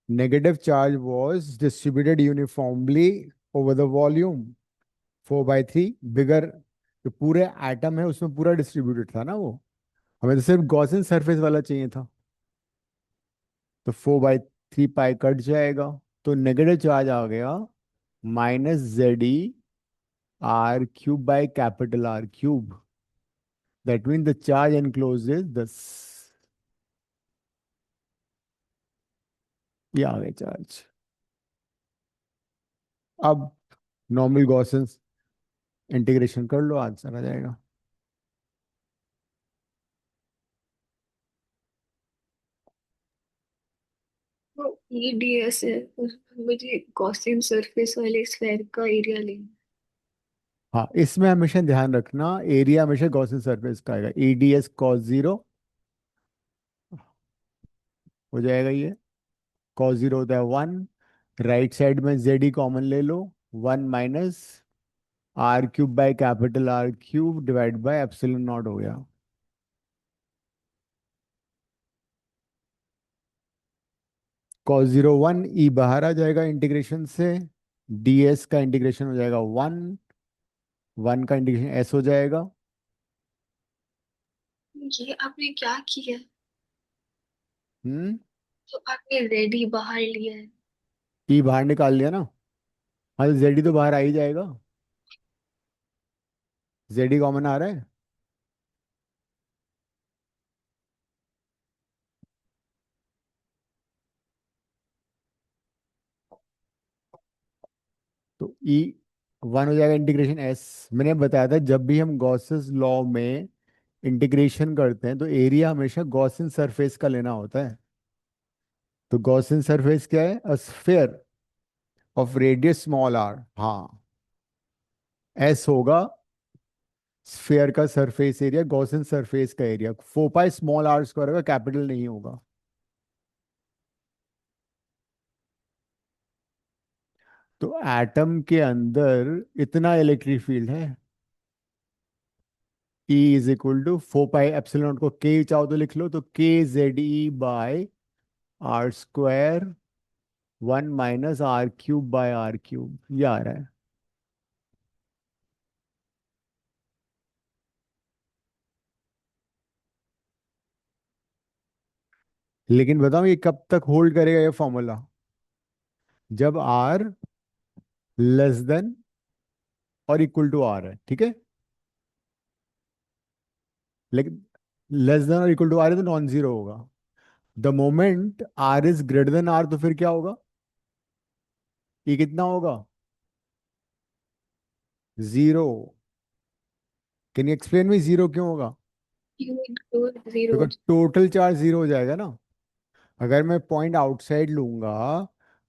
Negative charge was distributed uniformly over the volume 4/3 बिगर। जो पूरे एटम है उसमें पूरा डिस्ट्रीब्यूटेड था ना वो, हमें तो सिर्फ गॉसियन सरफेस वाला चाहिए था। तो 4/3 पाई कट जाएगा, तो नेगेटिव चार्ज आ गया -ZD r³ by capital R³ that mean the charge enclose is this. ये आ गए चार्ज। अब नॉर्मल गॉसियन इंटीग्रेशन कर लो, आंसर आ जाएगा। तो EDS है, उसमें मुझे गॉसियन सरफेस वाले स्फेयर का एरिया लेना हाँ, इसमें हमेशा ध्यान रखना, एरिया हमेशा गॉसियन सरफेस का आएगा। EDS cos 0 हो जाएगा ये। cos 0 होता है 1। राइट साइड में जेड ही कॉमन ले लो। 1 - R³ by capital R³ divide by epsilon not हो गया। cos 0 1, ई बाहर आ जाएगा इंटीग्रेशन से। DS का इंटीग्रेशन हो जाएगा 1। 1 का इंटीग्रेशन S हो जाएगा। ये आपने क्या किया? हम्म। तो आपने रेडी बाहर लिया है। ई बाहर निकाल लिया ना। हाँ, तो जेड ही तो बाहर आ ही जाएगा। जेड ही कॉमन आ रहा है। तो E 1 हो जाएगा इंटीग्रेशन S। मैंने बताया था जब भी हम गॉसेस लॉ में इंटीग्रेशन करते हैं तो एरिया हमेशा गॉसियन सरफेस का लेना होता है। तो गॉसियन सरफेस क्या है? A sphere of radius small r। हाँ, S होगा स्फीयर का सरफेस एरिया, गॉसियन सरफेस का एरिया। 4 पाई स्मॉल r² होगा, कैपिटल नहीं होगा। तो एटम के अंदर इतना इलेक्ट्रिक फील्ड है। E = 4 pi epsilon. को K चाहो तो लिख लो, तो KZE/r²। 1 - R³ बाई R³ ये आ रहा है। लेकिन बताओ ये कब तक होल्ड करेगा ये फॉर्मूला? जब R लेस देन और इक्वल टू R है, ठीक है। लेकिन लेस देन और इक्वल टू R है तो नॉन जीरो होगा। The moment R is greater then R तो फिर क्या होगा? ये कितना होगा? Zero. Can you explain me zero क्यों होगा? Q include zero. देखो टोटल चार्ज जीरो हो जाएगा ना। अगर मैं पॉइंट आउटसाइड लूंगा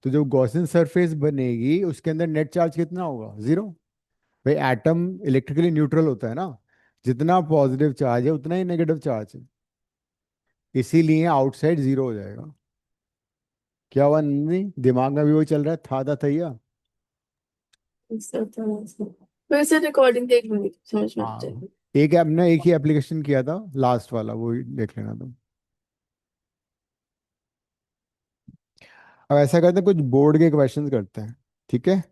तो जो गॉसियन सरफेस बनेगी उसके अंदर नेट चार्ज कितना होगा? जीरो। भाई एटम इलेक्ट्रिकली न्यूट्रल होता है ना। जितना पॉजिटिव चार्ज है उतना ही नेगेटिव चार्ज है। इसीलिए आउटसाइड जीरो हो जाएगा। क्या हुआ नहीं, दिमाग में भी वही चल रहा है, था तैया। ऐसा था ऐसा। फिर से रिकॉर्डिंग देख लूंगी, समझ में आ हाँ, जाएगी। एक ऐप ने एक ही एप्लीकेशन किया था, लास्ट वाला, वो ही देख लेना तुम। अब ऐसा करते हैं, कुछ बोर्ड के क्वेश्चंस करते हैं, ठीक है।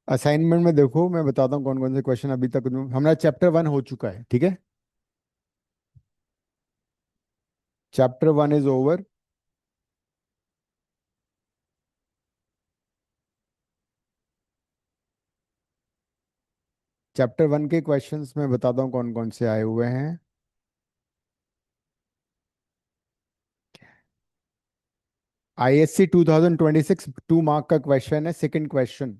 असाइनमेंट में देखो, मैं बताता हूँ कौन कौन से क्वेश्चन अभी तक हमारा चैप्टर 1 हो चुका है, ठीक है। Chapter 1 is over. चैप्टर 1 के क्वेश्चंस मैं बताता हूँ कौन कौन से आए हुए हैं। ISC 2026 2 मार्क का क्वेश्चन है, सेकंड क्वेश्चन।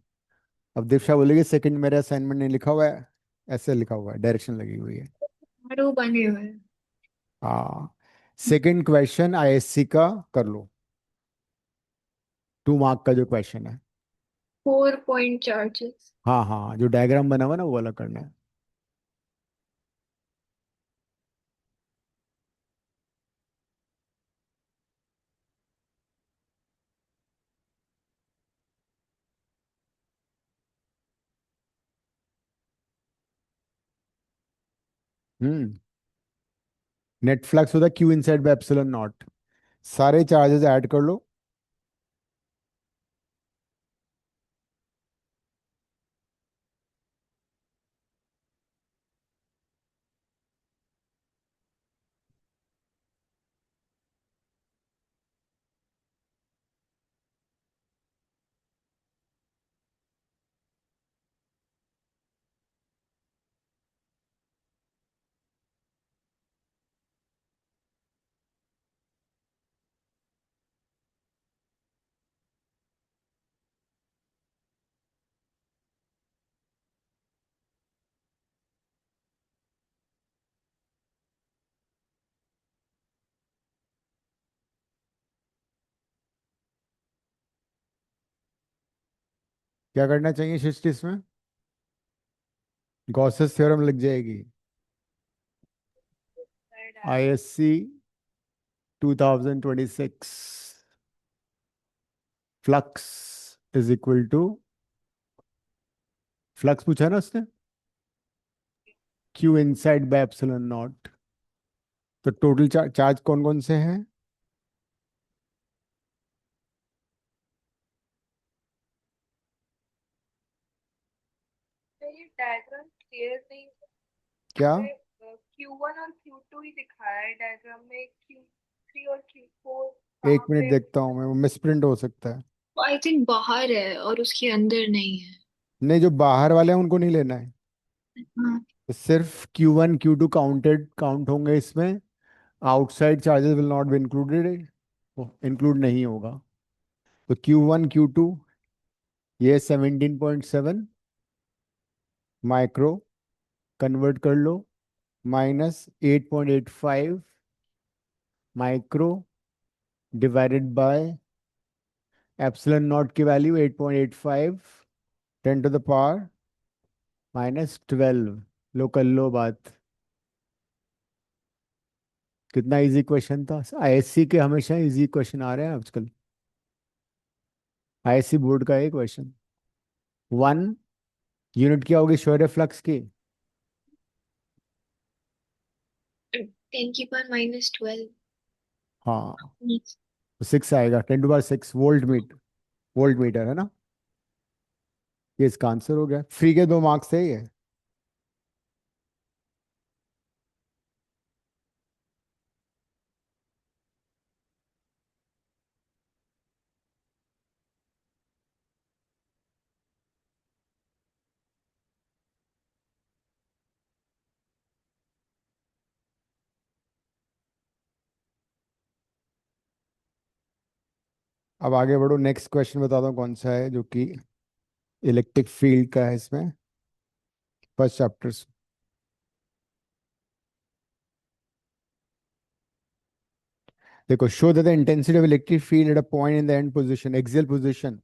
अब दीक्षा बोलेगी सेकंड मेरा असाइनमेंट नहीं लिखा हुआ है। ऐसे लिखा हुआ है, डायरेक्शन लगी हुई है। आरो बने हुए हैं। हाँ, सेकंड क्वेश्चन ISC का कर लो। 2 मार्क का जो क्वेश्चन है। 4 पॉइंट चार्जेस। हाँ हाँ, जो डायग्राम बना हुआ ना वो वाला करना है। हम्म। नेट फ्लक्स होता है Q inside by epsilon not. सारे चार्जेस ऐड कर लो। क्या करना चाहिए शिष्ट इसमें? गॉसेस थ्योरम लग जाएगी। ISC 2026 flux is equal to, flux पूछा ना उसने, q inside by epsilon not. तो टोटल चार्ज कौन कौन से हैं? ये डायग्राम क्लियर नहीं क्या? है। Q1 और Q2 ही दिखाया है डायग्राम में, Q3 और Q4 एक कहाँ मिनट पे? देखता हूँ मैं, वो मिसप्रिंट हो सकता है। आई थिंक बाहर है और उसके अंदर नहीं है। नहीं, जो बाहर वाले हैं उनको नहीं लेना है। हाँ। तो सिर्फ Q1 Q2 काउंट होंगे इसमें। Outside charges will not be included, include नहीं होगा। तो Q1 Q2 ये 17.7 माइक्रो, कन्वर्ट कर लो, minus 8.85 micro divided by epsilon naught की वैल्यू 8.85, 10 to the power -12। लो कर लो बात। कितना इजी क्वेश्चन था। आईएससी के हमेशा इजी क्वेश्चन आ रहे हैं आजकल। आईएससी बोर्ड का एक क्वेश्चन। वन यूनिट क्या होगी शोर फ्लक्स की? 10⁻⁻12। हाँ, तो 6 आएगा, 10 to the power 6 volt meter है ना। ये इसका आंसर हो गया। फ्री के 2 मार्क्स थे ये। अब आगे बढ़ो, नेक्स्ट क्वेश्चन बताता हूँ कौन सा है जो कि इलेक्ट्रिक फील्ड का है इसमें, फर्स्ट चैप्टर। देखो, show that the intensity of electric field at a point in the end position, axial position.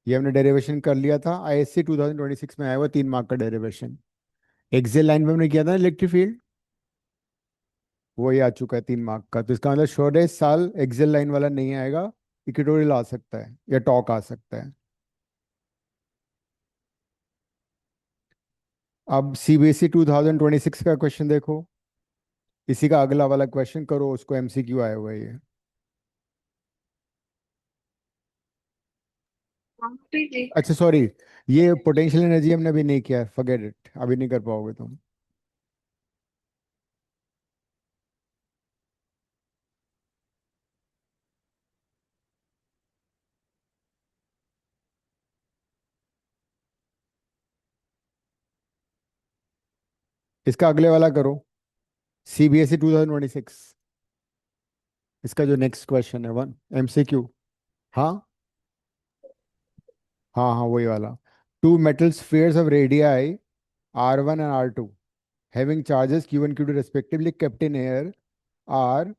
ये हमने डेरिवेशन कर लिया था, आईएससी 2026 में आया हुआ 3 मार्क का डेरिवेशन। एक्सियल लाइन पे हमने किया था इलेक्ट्रिक फील्ड, वही आ चुका है 3 मार्क का। तो इसका मतलब श्योर है इस साल एक्सियल लाइन वाला नहीं आएगा, इक्वेटोरियल आ सकता है या टॉक आ सकता है। अब सीबीएसई 2026 का क्वेश्चन देखो, इसी का अगला वाला क्वेश्चन करो, उसको एमसीक्यू आया हुआ है ये। वहाँ पे देख। अच्छा सॉरी, ये पोटेंशियल एनर्जी हमने अभी नहीं किया है, फॉरगेट इट, अभी नहीं कर पाओगे तुम। इसका अगले वाला करो, सीबीएसई 2026, इसका जो नेक्स्ट क्वेश्चन है वन एमसीक्यू। हाँ हाँ हाँ, वही वाला। Two metal spheres of radii R1 and R2 having charges Q1 Q2 respectively kept in air are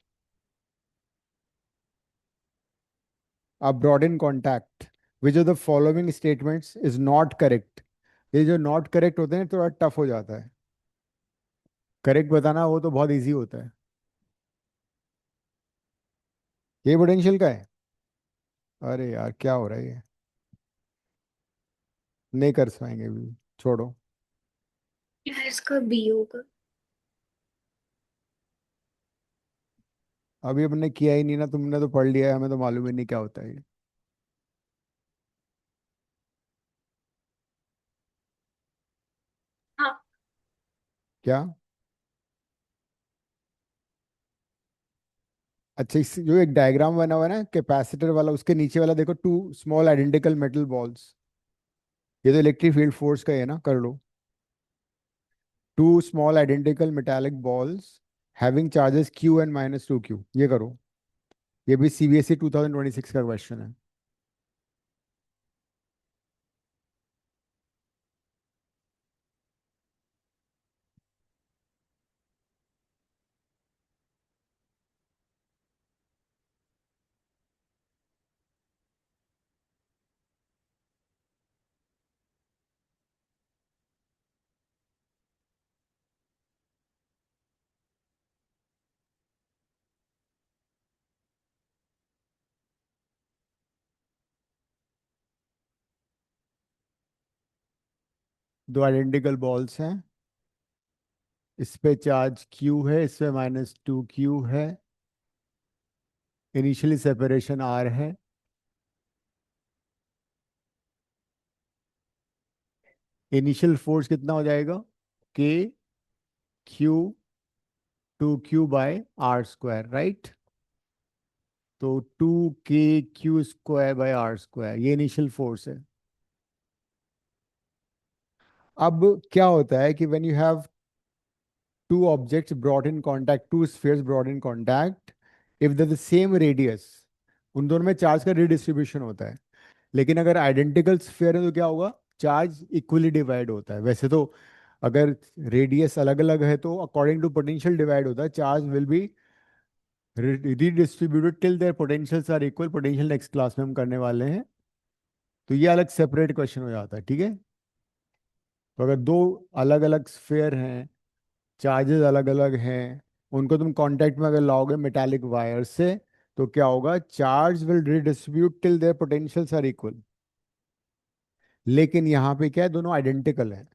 brought in contact. Which of the following statements is not correct? ये जो not correct होते हैं थोड़ा टफ हो जाता है, correct बताना वो तो बहुत इजी होता है। ये पोटेंशियल का है। अरे यार क्या हो रहा है ये, नहीं कर पाएंगे अभी, छोड़ो। क्या इसका बी होगा? अभी हमने किया ही नहीं ना, तुमने तो पढ़ लिया है, हमें तो मालूम ही नहीं क्या होता है ये। हाँ। क्या? अच्छा, इस जो एक डायग्राम बना हुआ है ना कैपेसिटर वाला, उसके नीचे वाला देखो, two small identical metal balls. ये तो इलेक्ट्रिक फील्ड फोर्स का है ना, कर लो। Two small identical metallic balls having charges Q and -2Q, ये करो। ये भी सीबीएसई 2026 का क्वेश्चन है। दो आइडेंटिकल बॉल्स हैं, इस पे चार्ज Q है, इस पे -2Q है, इनिशियली सेपरेशन R है। इनिशियल फोर्स कितना हो जाएगा? K Q 2Q/r², right? तो 2K Q²/r², ये इनिशियल फोर्स है। अब क्या होता है कि when you have two objects brought in contact, two spheres brought in contact, if they're the same radius, उन दोनों में चार्ज का रिडिस्ट्रीब्यूशन होता है। लेकिन अगर आइडेंटिकल स्फीयर है तो क्या होगा? चार्ज इक्वली डिवाइड होता है। वैसे तो अगर रेडियस अलग अलग है तो अकॉर्डिंग टू पोटेंशियल डिवाइड होता है, charge will B redistributed till their potentials are equal। Potential next class में हम करने वाले हैं, तो ये अलग सेपरेट क्वेश्चन हो जाता है, ठीक है? तो अगर दो अलग अलग स्फीयर हैं, चार्जेस अलग अलग हैं, उनको तुम कांटेक्ट में अगर लाओगे मेटालिक वायर से, तो क्या होगा? Charge will redistribute till their potentials are equal. लेकिन यहाँ पे क्या है, दोनों आइडेंटिकल हैं।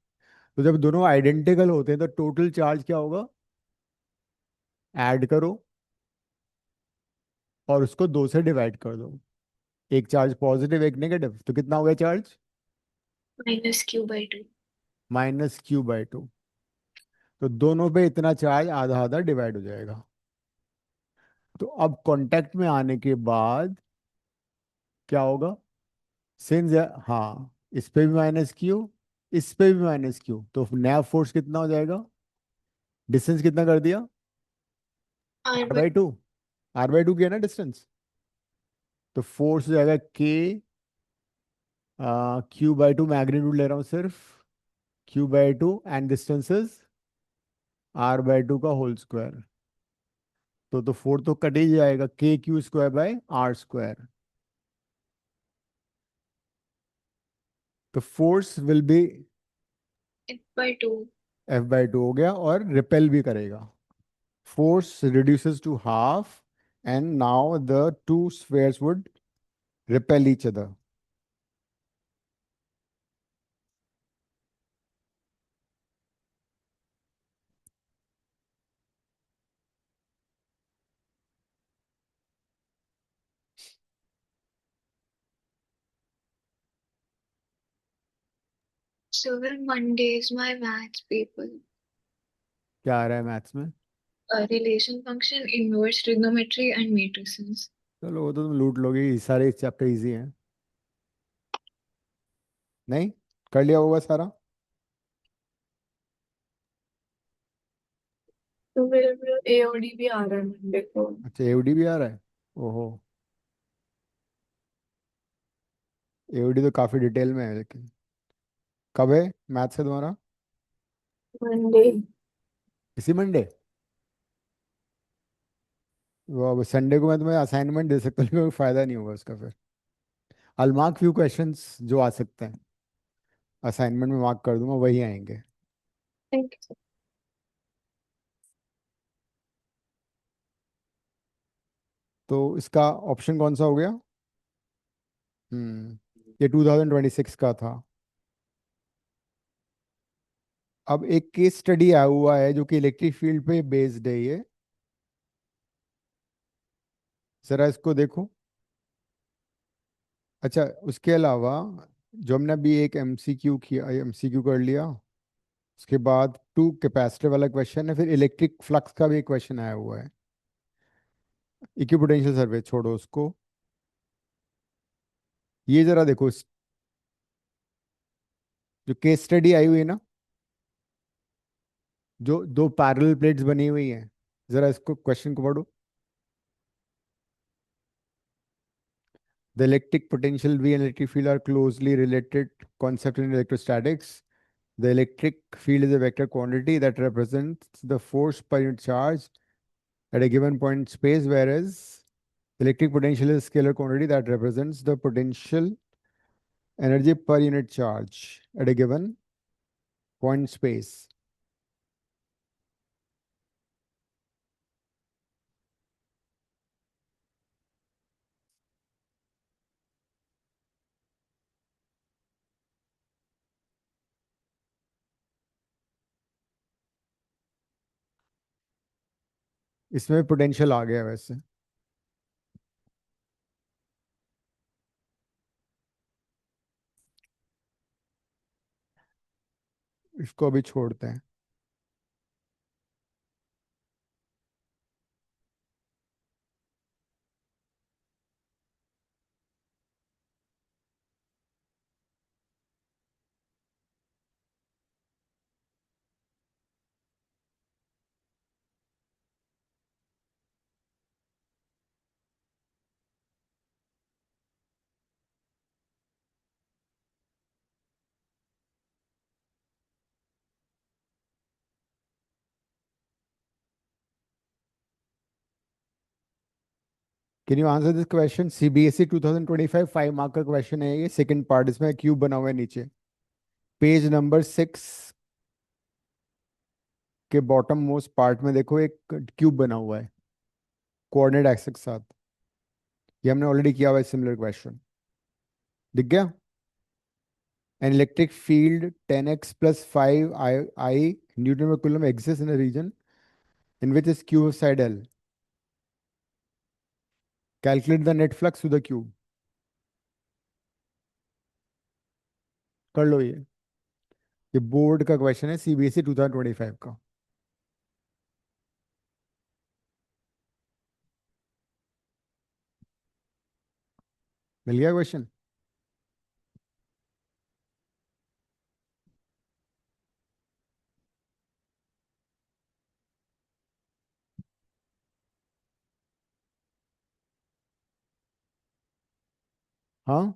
तो जब दोनों आइडेंटिकल होते हैं तो टोटल चार्ज क्या होगा? ऐड करो और उसको दो से डिवाइड कर दो। एक चार्ज पॉजिटिव, एक नेगेटिव, तो कितना हो गया चार्ज? -Q/2। -Q/2। तो दोनों पे इतना चार्ज आधा आधा डिवाइड हो जाएगा। तो अब कांटेक्ट में आने के बाद क्या होगा? सिंस, हाँ, इस पे भी -Q, इस पे भी -Q, तो नया फोर्स कितना हो जाएगा? डिस्टेंस कितना कर दिया? R r by by two. R/2 किया ना डिस्टेंस, तो फोर्स हो जाएगा Q/2, मैग्नीट्यूड ले रहा हूँ सिर्फ, Q/2 एंड डिस्टेंसेस R/2 का होल स्क्वायर। तो फोर तो कट ही जाएगा, KQ²/r²। तो force will be F/2। F/2 हो गया, और रिपेल भी करेगा। Force reduces to half, and now the two spheres would repel each other. So Monday is my maths paper. क्या आ रहा है मैथ्स में? Relation function, inverse trigonometry and matrices. चलो वो तो तुम लूट लोगे, ये सारे चैप्टर इजी हैं। नहीं, कर लिया होगा सारा। तो मेरे AOD भी आ रहा है मंडे को। अच्छा, एओडी भी आ रहा है? ओहो, एओडी तो काफी डिटेल में है, लेकिन कब है मैथ्स है तुम्हारा? मंडे। इसी मंडे? वो अब संडे को मैं तुम्हें असाइनमेंट दे सकता हूँ, लेकिन कोई फायदा नहीं होगा उसका फिर। I'll mark few क्वेश्चंस जो आ सकते हैं, असाइनमेंट में मार्क कर दूंगा, वही आएंगे। Thank you. तो इसका ऑप्शन कौन सा हो गया? ये 2026 का था। अब एक केस स्टडी आया हुआ है जो कि इलेक्ट्रिक फील्ड पे बेस्ड है ये, जरा इसको देखो। अच्छा, उसके अलावा जो हमने अभी एक एमसीक्यू किया, एमसीक्यू कर लिया, उसके बाद टू कैपेसिटर वाला क्वेश्चन है, फिर इलेक्ट्रिक फ्लक्स का भी एक क्वेश्चन आया हुआ है। इक्विपोटेंशियल सर्वे छोड़ो उसको, ये जरा देखो जो केस स्टडी आई हुई है ना, जो दो पैरेलल प्लेट्स बनी हुई हैं, जरा इसको क्वेश्चन को पढ़ो। The electric potential V and electric field are closely related concept in electrostatics. The electric field is a vector quantity that represents the force per unit charge at a given point in space, whereas electric potential is a scalar quantity that represents the potential energy per unit charge at a given point in space. इसमें potential आ गया वैसे। इसको अभी छोड़ते हैं। Can you answer this question? CBSE 2025 5 mark का question है ये, सेकंड पार्ट। इसमें क्यूब बना हुआ है नीचे, पेज नंबर 6 के बॉटम मोस्ट पार्ट में देखो, एक क्यूब बना हुआ है कोऑर्डिनेट एक्सिस के साथ। ये हमने ऑलरेडी किया हुआ है सिमिलर क्वेश्चन। दिख गया? An electric field 10x plus 5 I Newton per coulomb exists in a region in which is cube of side L. Calculate the net flux to the cube. कर लो ये बोर्ड का question है, CBSE 2025 का। मिल गया question? हाँ,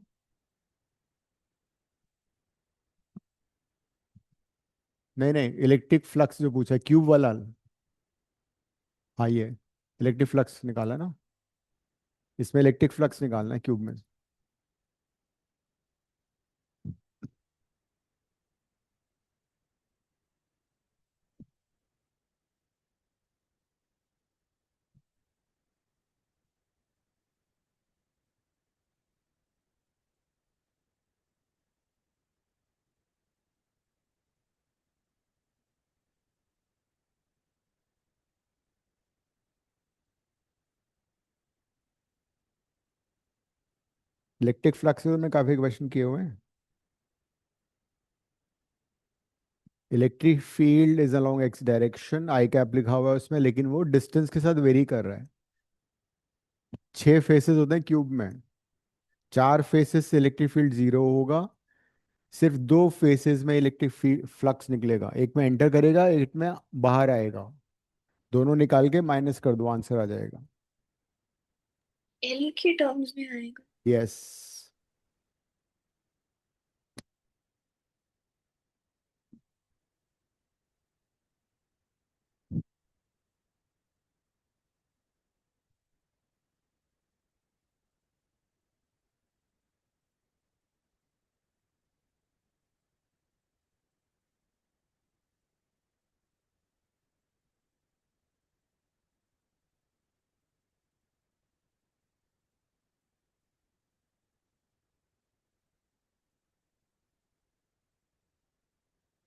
नहीं नहीं, electric flux जो पूछा है क्यूब वाला। हाँ, ये इलेक्ट्रिक फ्लक्स निकाला ना, इसमें इलेक्ट्रिक फ्लक्स निकालना है क्यूब में। इलेक्ट्रिक फ्लक्स से तो मैं काफी क्वेश्चन किए हुए हैं। Electric field is along x direction, I cap लिखा हुआ है उसमें, लेकिन वो डिस्टेंस के साथ वेरी कर रहा है। 6 फेसेस होते हैं क्यूब में, 4 फेसेस से इलेक्ट्रिक फील्ड जीरो होगा, सिर्फ 2 फेसेस में इलेक्ट्रिक फ्लक्स निकलेगा, एक में एंटर करेगा, एक में बाहर आएगा। दोनों निकाल के माइनस कर दो, आंसर आ जाएगा। एल के टर्म्स में आएगा। यस।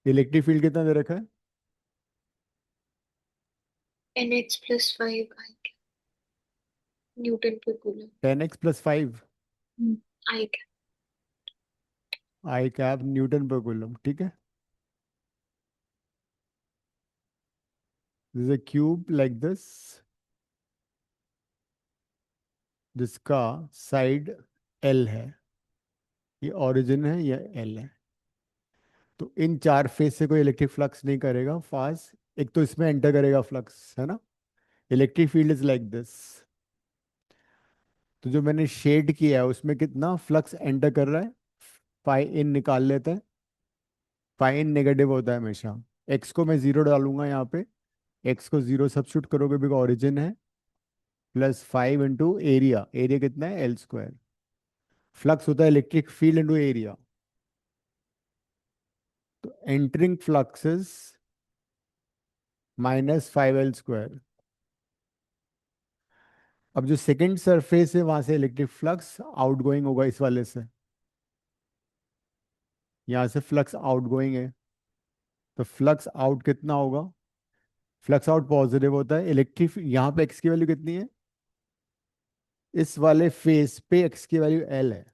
इलेक्ट्रिक फील्ड कितना दे रखा है? NH+5 आई के न्यूटन पर कूलम। 10x+5 आई के। आई कैप न्यूटन पर कूलम, ठीक है। This is a cube like this, जिसका साइड एल है, ये ओरिजिन है, ये एल है। तो इन 4 फेस से कोई इलेक्ट्रिक फ्लक्स नहीं करेगा फास्ट, एक तो इसमें एंटर करेगा फ्लक्स, है ना। Electric field is like this. तो जो मैंने शेड किया है उसमें कितना फ्लक्स एंटर कर रहा है, फाई इन निकाल लेते हैं। फाई इन नेगेटिव होता है हमेशा। एक्स को मैं जीरो डालूंगा यहाँ पे, एक्स को जीरो सब्स्टिट्यूट करोगे बिकॉज ऑरिजिन है, प्लस 5 इंटू एरिया, एरिया कितना है L²। फ्लक्स होता है इलेक्ट्रिक फील्ड इंटू एरिया। तो एंटरिंग फ्लक्सेस -5L²। अब जो सेकंड सरफेस है वहां से इलेक्ट्रिक फ्लक्स आउट गोइंग होगा इस वाले से, यहाँ से फ्लक्स आउट गोइंग है, तो फ्लक्स आउट कितना होगा, फ्लक्स आउट पॉजिटिव होता है। इलेक्ट्रिक, यहाँ पे एक्स की वैल्यू कितनी है? इस वाले फेस पे एक्स की वैल्यू एल है,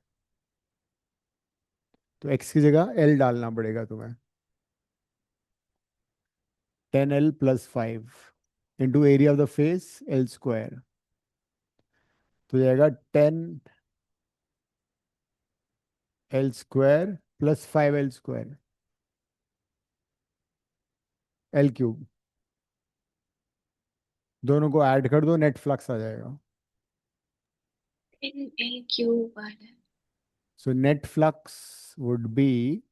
तो एक्स की जगह एल डालना पड़ेगा तुम्हें। 10L+5 into area of the face L², तो जाएगा 10L² + 5L², L³। दोनों को ऐड कर दो, नेट फ्लक्स आ जाएगा। इन एल क्यूब आ रहा है। So net flux would be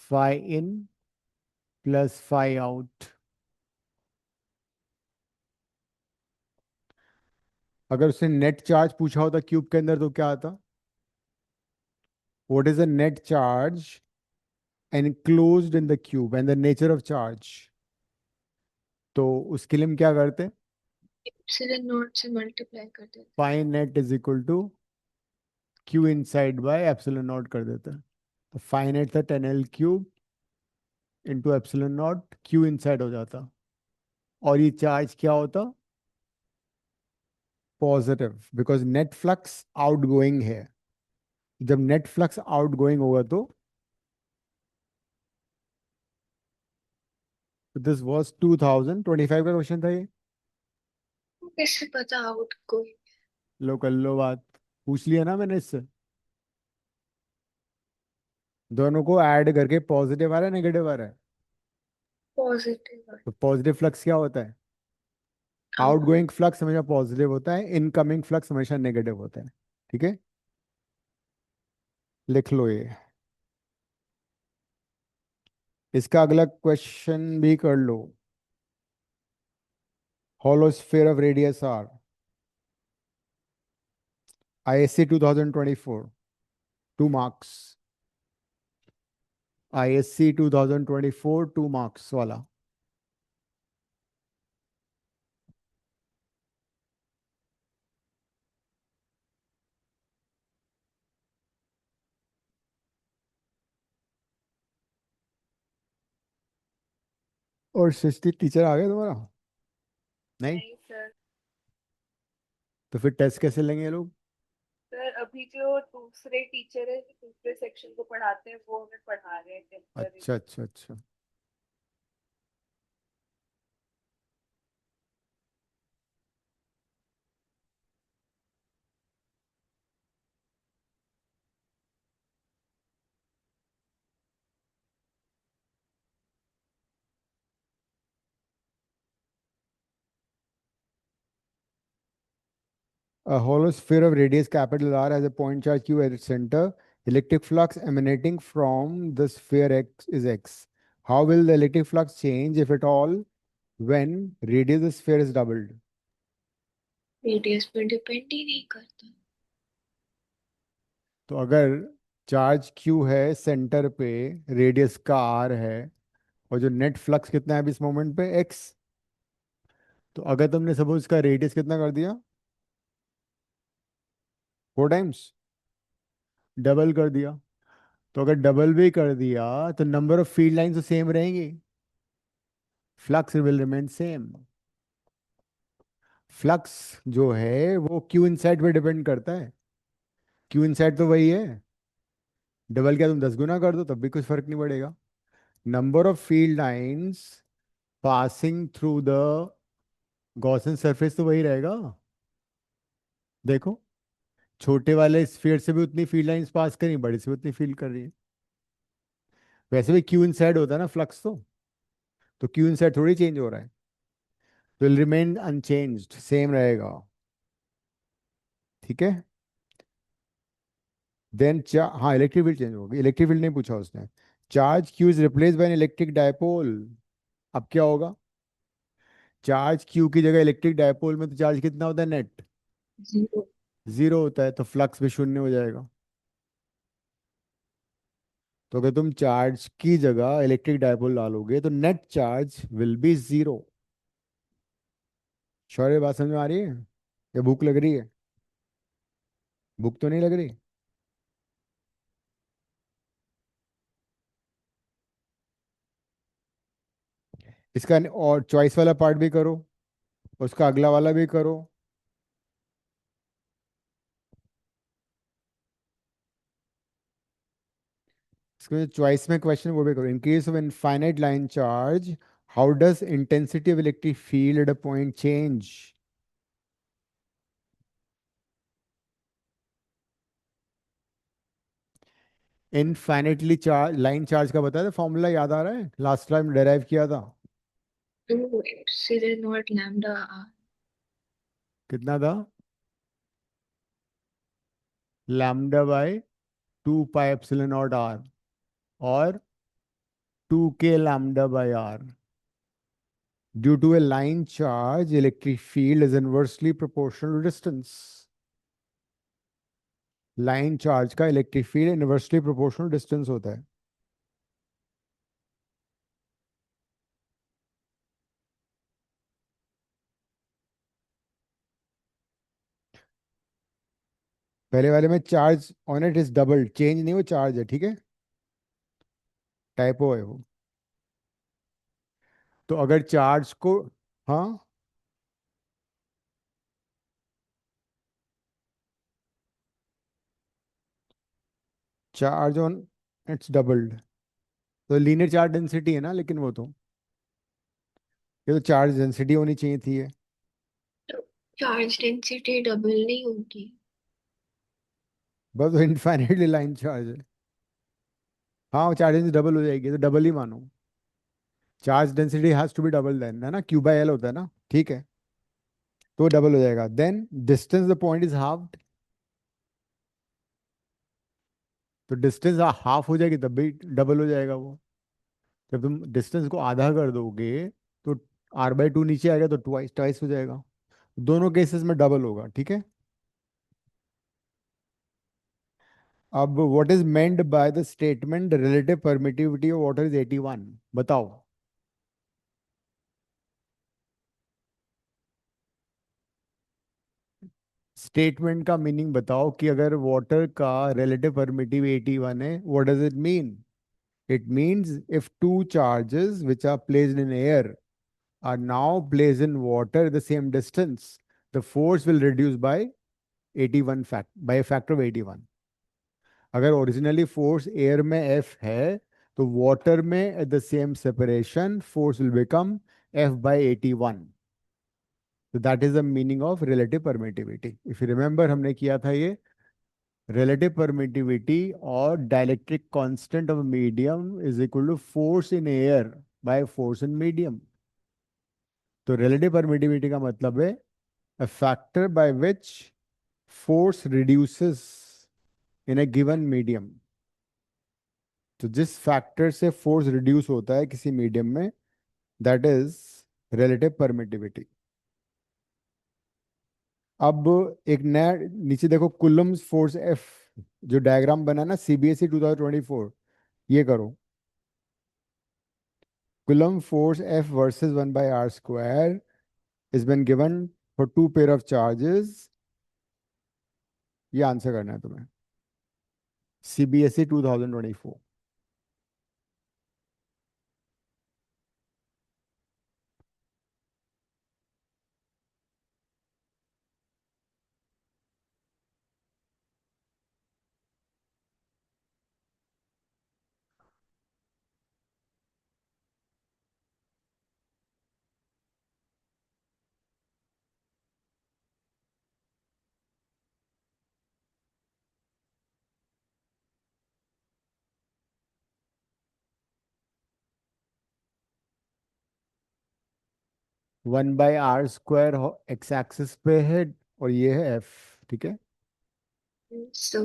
phi in plus phi out। अगर उसने नेट चार्ज पूछा होता क्यूब के अंदर तो क्या आता? What is the net charge enclosed in the cube and the nature of charge? तो उसके लिए हम क्या करते? एप्सिलॉन नॉट से मल्टीप्लाई कर देते phi net is equal to q inside by epsilon not कर देते हैं। तो phi net था 10L³ into epsilon not, q inside हो जाता। और ये चार्ज क्या होता? Positive, because net flux outgoing है। जब नेट फ्लक्स आउटगोइंग होगा तो दिस वाज 2025 का क्वेश्चन था ये। हैं। कैसे पता आउट कोई लो कर लो बात, पूछ लिया ना मैंने इससे। दोनों को ऐड करके पॉजिटिव आ रहा है, नेगेटिव आ रहा है? पॉजिटिव तो पॉजिटिव फ्लक्स क्या होता है? आउट। आउटगोइंग फ्लक्स हमेशा पॉजिटिव होता है, इनकमिंग फ्लक्स हमेशा नेगेटिव होता है। ठीक है, लिख लो ये। इसका अगला क्वेश्चन भी कर लो। hollow sphere of radius r, ISC 2024, 2 marks। ISC 2024 2 marks वाला। और सृष्टि टीचर आ गया तुम्हारा? नहीं? नहीं सर। तो फिर टेस्ट कैसे लेंगे ये लोग? सर अभी जो दूसरे टीचर है जो दूसरे सेक्शन को पढ़ाते हैं वो हमें पढ़ा रहे हैं टेम्पररी। अच्छा अच्छा अच्छा। A hollow sphere of radius capital R has a point charge Q at its center. Electric flux emanating from the sphere X is X. How will the electric flux change, if at all, when radius of the sphere is doubled? Radius पे depend ही नहीं करता। तो अगर charge Q है centre पे, radius का R है, और जो नेट फ्लक्स कितना है अभी इस मोमेंट पे X, तो अगर तुमने सपोज इसका रेडियस कितना कर दिया, 4 टाइम्स, डबल कर दिया, तो अगर डबल भी कर दिया तो नंबर ऑफ फील्ड लाइंस तो सेम रहेंगी, flux will remain same. Flux जो है वो क्यू इनसाइड पे डिपेंड करता है, क्यू इनसाइड तो वही है। डबल क्या तुम 10 गुना कर दो तब भी कुछ फर्क नहीं पड़ेगा। Number of field lines passing through the Gaussian surface तो वही रहेगा। देखो, छोटे वाले स्फीयर से भी उतनी फील्ड लाइंस पास करी, बड़े से भी उतनी फील कर रही है। वैसे भी क्यू इनसाइड होता है ना फ्लक्स, तो क्यू इनसाइड थोड़ी चेंज हो रहा है, विल रिमेन अनचेंज्ड, सेम रहेगा। ठीक है। देन हाँ, इलेक्ट्रिक फील्ड चेंज होगी, इलेक्ट्रिक फील्ड नहीं पूछा उसने। Charge Q is replace by an electric dipole. अब क्या होगा? चार्ज क्यू की जगह इलेक्ट्रिक डायपोल में तो चार्ज कितना होता है नेट? जीरो। जीरो होता है, तो फ्लक्स भी शून्य हो जाएगा। तो अगर तुम चार्ज की जगह इलेक्ट्रिक डायपोल डालोगे तो net charge will be zero. Shaurya, बात समझ में आ रही है या भूख लग रही है? भूख तो नहीं लग रही? इसका और चॉइस वाला पार्ट भी करो, उसका अगला वाला भी करो। इसके जो चॉइस में क्वेश्चन वो भी करो। In case of infinite line charge, how does intensity of electric field at a point change? Infinitely charge line charge का बताया था फॉर्मूला, याद आ रहा है? लास्ट टाइम डेराइव किया था। Two epsilon nought lambda r. कितना था? Lambda by 2 pi epsilon nought r, और 2 k lambda by r. Due to a line charge, electric field is inversely proportional to distance. Line charge का electric field inversely proportional distance होता है। पहले वाले में charge on it is double, change नहीं, वो charge है, ठीक है, टाइपो है वो। तो अगर चार्ज को, हाँ, चार्ज ऑन इट्स डबल्ड, तो लीनियर चार्ज डेंसिटी है ना, लेकिन वो तो, ये तो चार्ज डेंसिटी होनी चाहिए थी ये। चार्ज डेंसिटी डबल नहीं होगी। बस इनफाइनाइटली लाइन चार्ज है। हाँ, चार्ज डेंसिटी डबल हो जाएगी, तो डबल ही मानो। Charge density has to be double then, है ना, क्यू बाई एल होता है ना, ठीक है, तो डबल हो जाएगा। Then distance the point is halved, तो डिस्टेंस हाफ हो जाएगी तब भी डबल हो जाएगा वो। जब तुम डिस्टेंस को आधा कर दोगे तो r/2 नीचे आएगा, तो ट्वाइस ट्वाइस हो जाएगा। दोनों केसेस में डबल होगा, ठीक है। अब what is meant by the statement relative permittivity of water is 81? बताओ। स्टेटमेंट का मीनिंग बताओ कि अगर वाटर का रिलेटिव परमिटिव 81 है, what does it mean? It means if two charges which are placed in air are now placed in water at the same distance, the force will reduce by 81 by a factor of 81. अगर originally force air में F है, तो water में at the same separation force will become F/81. तो that is the meaning of relative permittivity. If you remember, हमने किया था ये रिलेटिव परमिटिविटी और dielectric constant of medium is equal to force in air by force in medium. तो relative permittivity का मतलब है a factor by which force reduces in a given medium. तो जिस फैक्टर से फोर्स रिड्यूस होता है किसी मीडियम में, दैट इज रिलेटिव परमिटिविटी। अब एक नया नीचे देखो, कुलम्स फोर्स एफ, जो डायग्राम बना ना सीबीएसई 2024, ये करो। Coulomb force F versus 1 by r square is been given for two pair of charges. ये आंसर करना है तुम्हें, CBSE 2024। 1 by r² x axis पे है, और ये है एफ, ठीक है। सो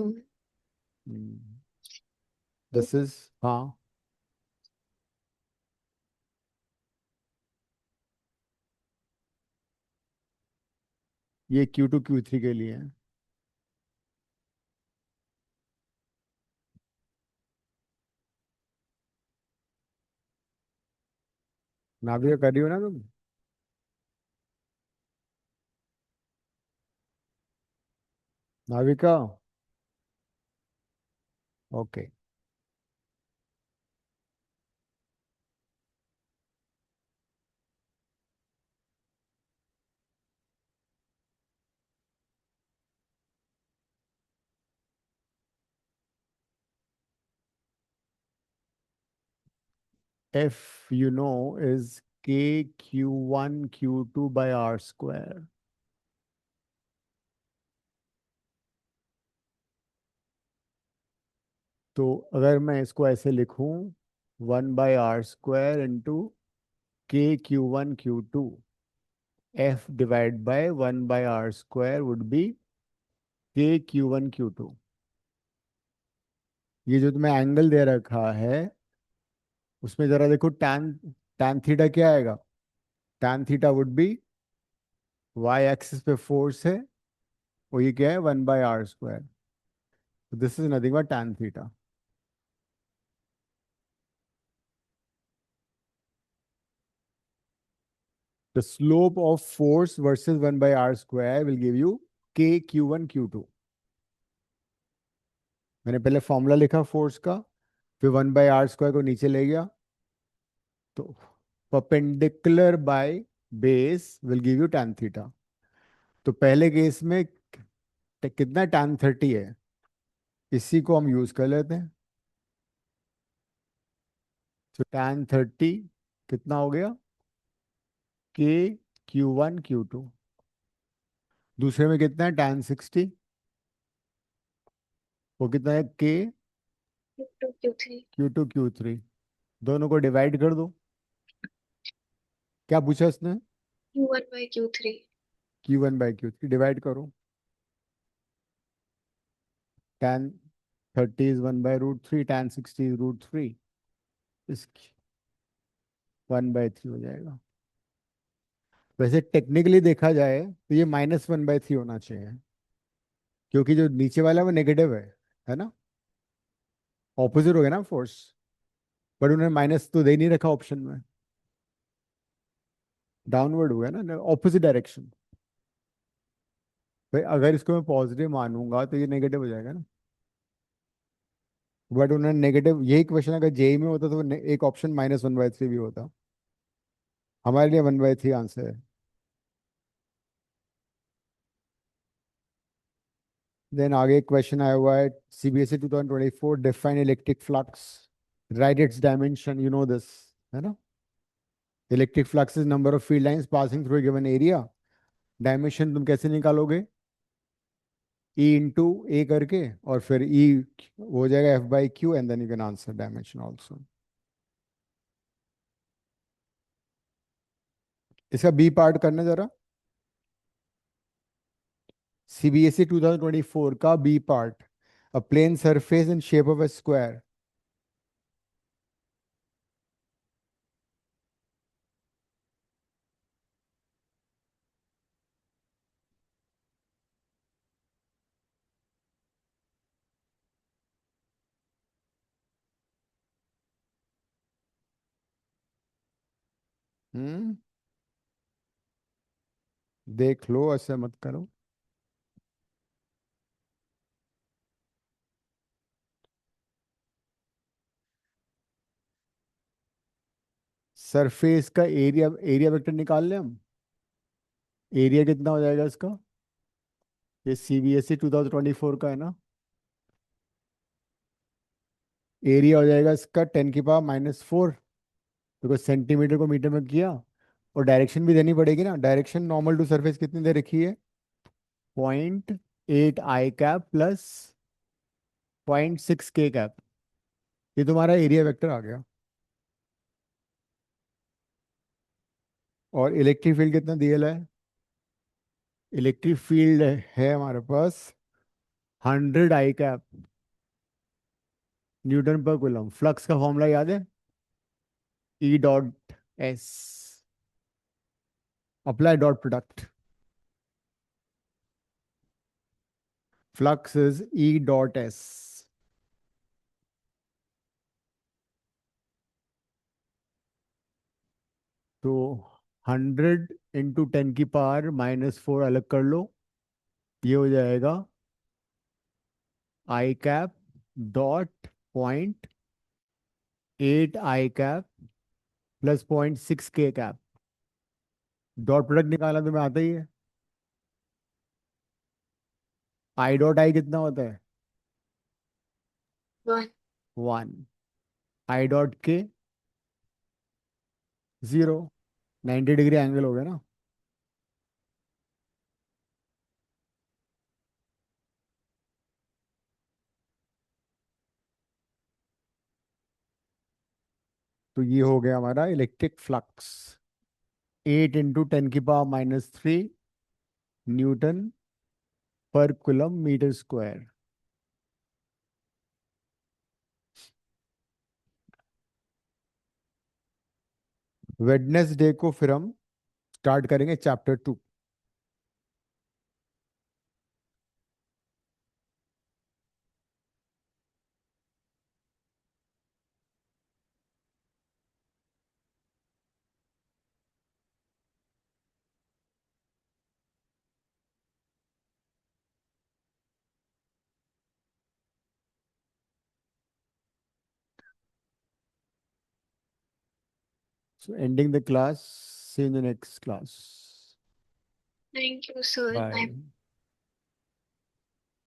दिस इज, हाँ, ये Q2 Q3 के लिए है। नाभिका कर रही हो ना तुम? Navika, okay. F, you know, is K Q1 Q2 by R square. तो अगर मैं इसको ऐसे लिखूं, 1/r² into K Q1 Q2, F divide by 1/r² would be K Q1 Q2. ये जो तुम्हें एंगल दे रखा है उसमें जरा देखो, टैन टैन थीटा क्या आएगा? Tan theta would be, y axis पे फोर्स है, और ये क्या है? 1/r². This is nothing but tan theta. The slope of force versus 1/r² will give you K Q1 Q2. मैंने पहले फॉर्मूला लिखा फोर्स का, फिर 1/r² को नीचे ले गया, तो perpendicular by base will give you tan theta. तो पहले केस में कितना टैन 30 है, इसी को हम यूज कर लेते हैं. तो टैन 30 कितना हो गया? K Q1 Q2. दूसरे में कितना है? टैन 60. वो कितना है? K Q2 Q3 Q2 Q3. दोनों को डिवाइड कर दो. क्या पूछा इसने? Q1 by Q3. Q1/Q3 divide करो. tan 30 is 1/√3, tan 60 is √3. इस 1/3 हो जाएगा. वैसे टेक्निकली देखा जाए तो ये -1/3 होना चाहिए, क्योंकि जो नीचे वाला है वो नेगेटिव है ना? ऑपोजिट हो गया ना फोर्स. बट उन्होंने माइनस तो दे नहीं रखा ऑप्शन में, डाउनवर्ड हुआ है ना, ऑपोजिट डायरेक्शन. भाई अगर इसको मैं पॉजिटिव मानूंगा तो ये नेगेटिव हो जाएगा ना. बट उन्होंने नेगेटिव, यही क्वेश्चन अगर जेई में होता तो एक ऑप्शन -1/3 भी होता. हमारे लिए 1/3 आंसर है. देन आगे क्वेश्चन आया हुआ है, CBSE 2024, define electric flux, right it's dimension, you know this, है ना? Electric flux is number of field lines passing through given area. Dimension तुम कैसे निकालोगे? E इंटू ए करके, और फिर E हो जाएगा F/Q, and then you can answer dimension also. इसका बी पार्ट करना जरा. सीबीएसई 2024 का B part, a plane surface in shape of a square. Hmm, देख लो, ऐसे मत करो. सरफेस का एरिया, एरिया वेक्टर निकाल ले हम. एरिया कितना हो जाएगा इसका? ये सीबीएसई 2024 का है ना. एरिया हो जाएगा इसका 10⁻⁴, बिकॉज सेंटीमीटर को मीटर में किया. और डायरेक्शन भी देनी पड़ेगी ना. डायरेक्शन नॉर्मल टू सरफेस कितनी दे रखी है? 0.8 I cap plus 0.6 K cap. ये तुम्हारा एरिया वेक्टर आ गया. और इलेक्ट्रिक फील्ड कितना दिया है? इलेक्ट्रिक फील्ड है हमारे पास 100 I cap न्यूटन पर कूलम. फ्लक्स का फॉर्मूला याद है? E.S, apply dot product. Flux is E.S. तो 100 × 10⁻⁻⁴ अलग कर लो. ये हो जाएगा I cap dot 0.8 I cap plus 0.6 K cap. Dot product निकालना तुम्हें आता ही है. I.I कितना होता है? 1. 1. I.K 0, 90 डिग्री एंगल हो गया ना। तो ये हो गया हमारा इलेक्ट्रिक फ्लक्स, 8 × 10⁻³ न्यूटन पर कूलम मीटर स्क्वायर। वेडनेसडे को फिर हम स्टार्ट करेंगे chapter 2। So ending the class, see you in the next class. Thank you, sir. Bye.